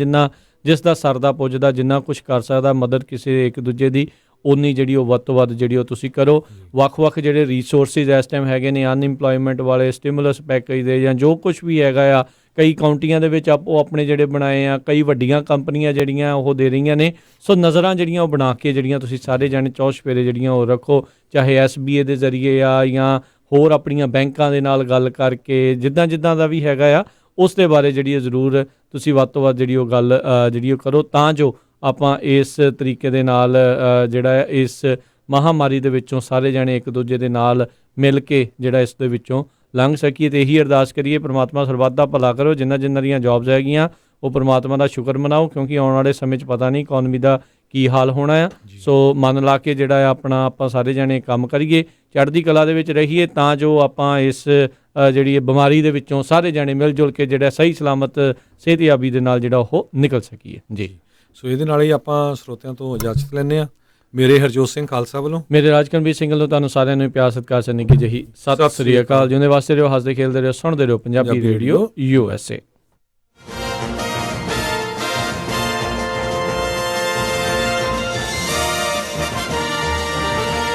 ਜਿਸ ਦਾ ਸਰਦਾ ਪੁੱਜਦਾ ਜਿੰਨਾ ਕੁਛ ਕਰ ਸਕਦਾ ਮਦਦ ਕਿਸੇ ਇੱਕ ਦੂਜੇ ਦੀ ਉਨੀ ਜਿਹੜੀ ਉਹ ਵੱਧ ਤੋਂ ਵੱਧ ਜਿਹੜੀ ਉਹ ਤੁਸੀਂ ਕਰੋ। ਵੱਖ-ਵੱਖ ਜਿਹੜੇ ਰਿਸੋਰਸਿਸ ਇਸ ਟਾਈਮ ਹੈਗੇ ਨੇ, ਅਨਇੰਪਲੋਇਮੈਂਟ ਵਾਲੇ, ਸਟਿਮੂਲਸ ਪੈਕੇਜ ਦੇ ਜਾਂ ਜੋ ਕੁਝ ਵੀ ਹੈਗਾ ਆ, ਕਈ ਕਾਉਂਟੀਆਂ ਦੇ ਵਿੱਚ ਉਹ ਆਪਣੇ ਜਿਹੜੇ ਬਣਾਏ ਆ, ਕਈ ਵੱਡੀਆਂ ਕੰਪਨੀਆਂ ਜਿਹੜੀਆਂ ਉਹ ਦੇ ਰਹੀਆਂ ਨੇ। ਸੋ ਨਜ਼ਰਾਂ ਜਿਹੜੀਆਂ ਉਹ ਬਣਾ ਕੇ ਜਿਹੜੀਆਂ ਤੁਸੀਂ ਸਾਰੇ ਜਾਣੇ ਚੌਸ਼ਫੇਰੇ ਜਿਹੜੀਆਂ ਉਹ ਰੱਖੋ, ਚਾਹੇ SBA ਦੇ ਜ਼ਰੀਏ ਆ ਜਾਂ ਹੋਰ ਆਪਣੀਆਂ ਬੈਂਕਾਂ ਦੇ ਨਾਲ ਗੱਲ ਕਰਕੇ, ਜਿੱਦਾਂ ਦਾ ਵੀ ਹੈਗਾ ਆ ਉਸ ਦੇ ਬਾਰੇ ਜਿਹੜੀ ਜ਼ਰੂਰ ਤੁਸੀਂ ਵੱਧ ਤੋਂ ਵੱਧ ਜਿਹੜੀ ਉਹ ਗੱਲ ਜਿਹੜੀ ਉਹ ਕਰੋ, ਤਾਂ ਜੋ ਆਪਾਂ ਇਸ ਤਰੀਕੇ ਦੇ ਨਾਲ ਜਿਹੜਾ ਇਸ ਮਹਾਂਮਾਰੀ ਦੇ ਵਿੱਚੋਂ ਸਾਰੇ ਜਾਣੇ ਇੱਕ ਦੂਜੇ ਦੇ ਨਾਲ ਮਿਲ ਕੇ ਜਿਹੜਾ ਇਸ ਦੇ ਵਿੱਚੋਂ ਲੰਘ ਸਕੀਏ। ਤੇ ਇਹੀ ਅਰਦਾਸ ਕਰੀਏ, ਪ੍ਰਮਾਤਮਾ ਸਰਬੱਤ ਦਾ ਭਲਾ ਕਰੋ। ਜਿਨ੍ਹਾਂ ਦੀਆਂ ਜੌਬਸ ਹੈਗੀਆਂ ਉਹ ਪ੍ਰਮਾਤਮਾ ਦਾ ਸ਼ੁਕਰ ਮਨਾਓ, ਕਿਉਂਕਿ ਆਉਣ ਵਾਲੇ ਸਮੇਂ 'ਚ ਪਤਾ ਨਹੀਂ ਇਕਨੋਮੀ ਦਾ ਕੀ ਹਾਲ ਹੋਣਾ ਆ। ਸੋ ਮਨ ਲਾ ਕੇ ਜਿਹੜਾ ਆਪਣਾ ਆਪਾਂ ਸਾਰੇ ਜਾਣੇ ਕੰਮ ਕਰੀਏ, ਚੜ੍ਹਦੀ ਕਲਾ ਦੇ ਵਿੱਚ ਰਹੀਏ, ਤਾਂ ਜੋ ਆਪਾਂ ਇਸ ਜਿਹੜੀ ਬਿਮਾਰੀ ਦੇ ਵਿੱਚੋਂ ਸਾਰੇ ਜਾਣੇ ਮਿਲ ਜੁਲ ਕੇ ਜਿਹੜਾ ਸਹੀ ਸਲਾਮਤ ਸਿਹਤਯਾਬੀ ਦੇ ਨਾਲ ਜਿਹੜਾ ਉਹ ਨਿਕਲ ਸਕੀਏ ਜੀ। ਸੋ ਇਹਦੇ ਨਾਲ ਹੀ ਆਪਾਂ ਸਰੋਤਿਆਂ ਤੋਂ ਇਜਾਜ਼ਤ ਲੈਂਦੇ ਹਾਂ। ਮੇਰੇ ਹਰਜੋਤ ਸਿੰਘ ਖਾਲਸਾ ਵੱਲੋਂ, ਮੇਰੇ ਰਾਜਕਨਵੀਰ ਸਿੰਘ ਵੱਲੋਂ ਤੁਹਾਨੂੰ ਸਾਰਿਆਂ ਨੂੰ ਪਿਆਰ ਸਤਿਕਾਰ ਸਨਿੱਕੀ ਜਿਹੀ ਸਤਿ ਸ੍ਰੀ ਅਕਾਲ। ਜਿਉਂਦੇ ਵਾਸਤੇ ਰਹੋ, ਹੱਸਦੇ ਖੇਲਦੇ ਰਹੋ, ਸੁਣਦੇ ਰਹੋ ਪੰਜਾਬੀ ਰੇਡੀਓ USA।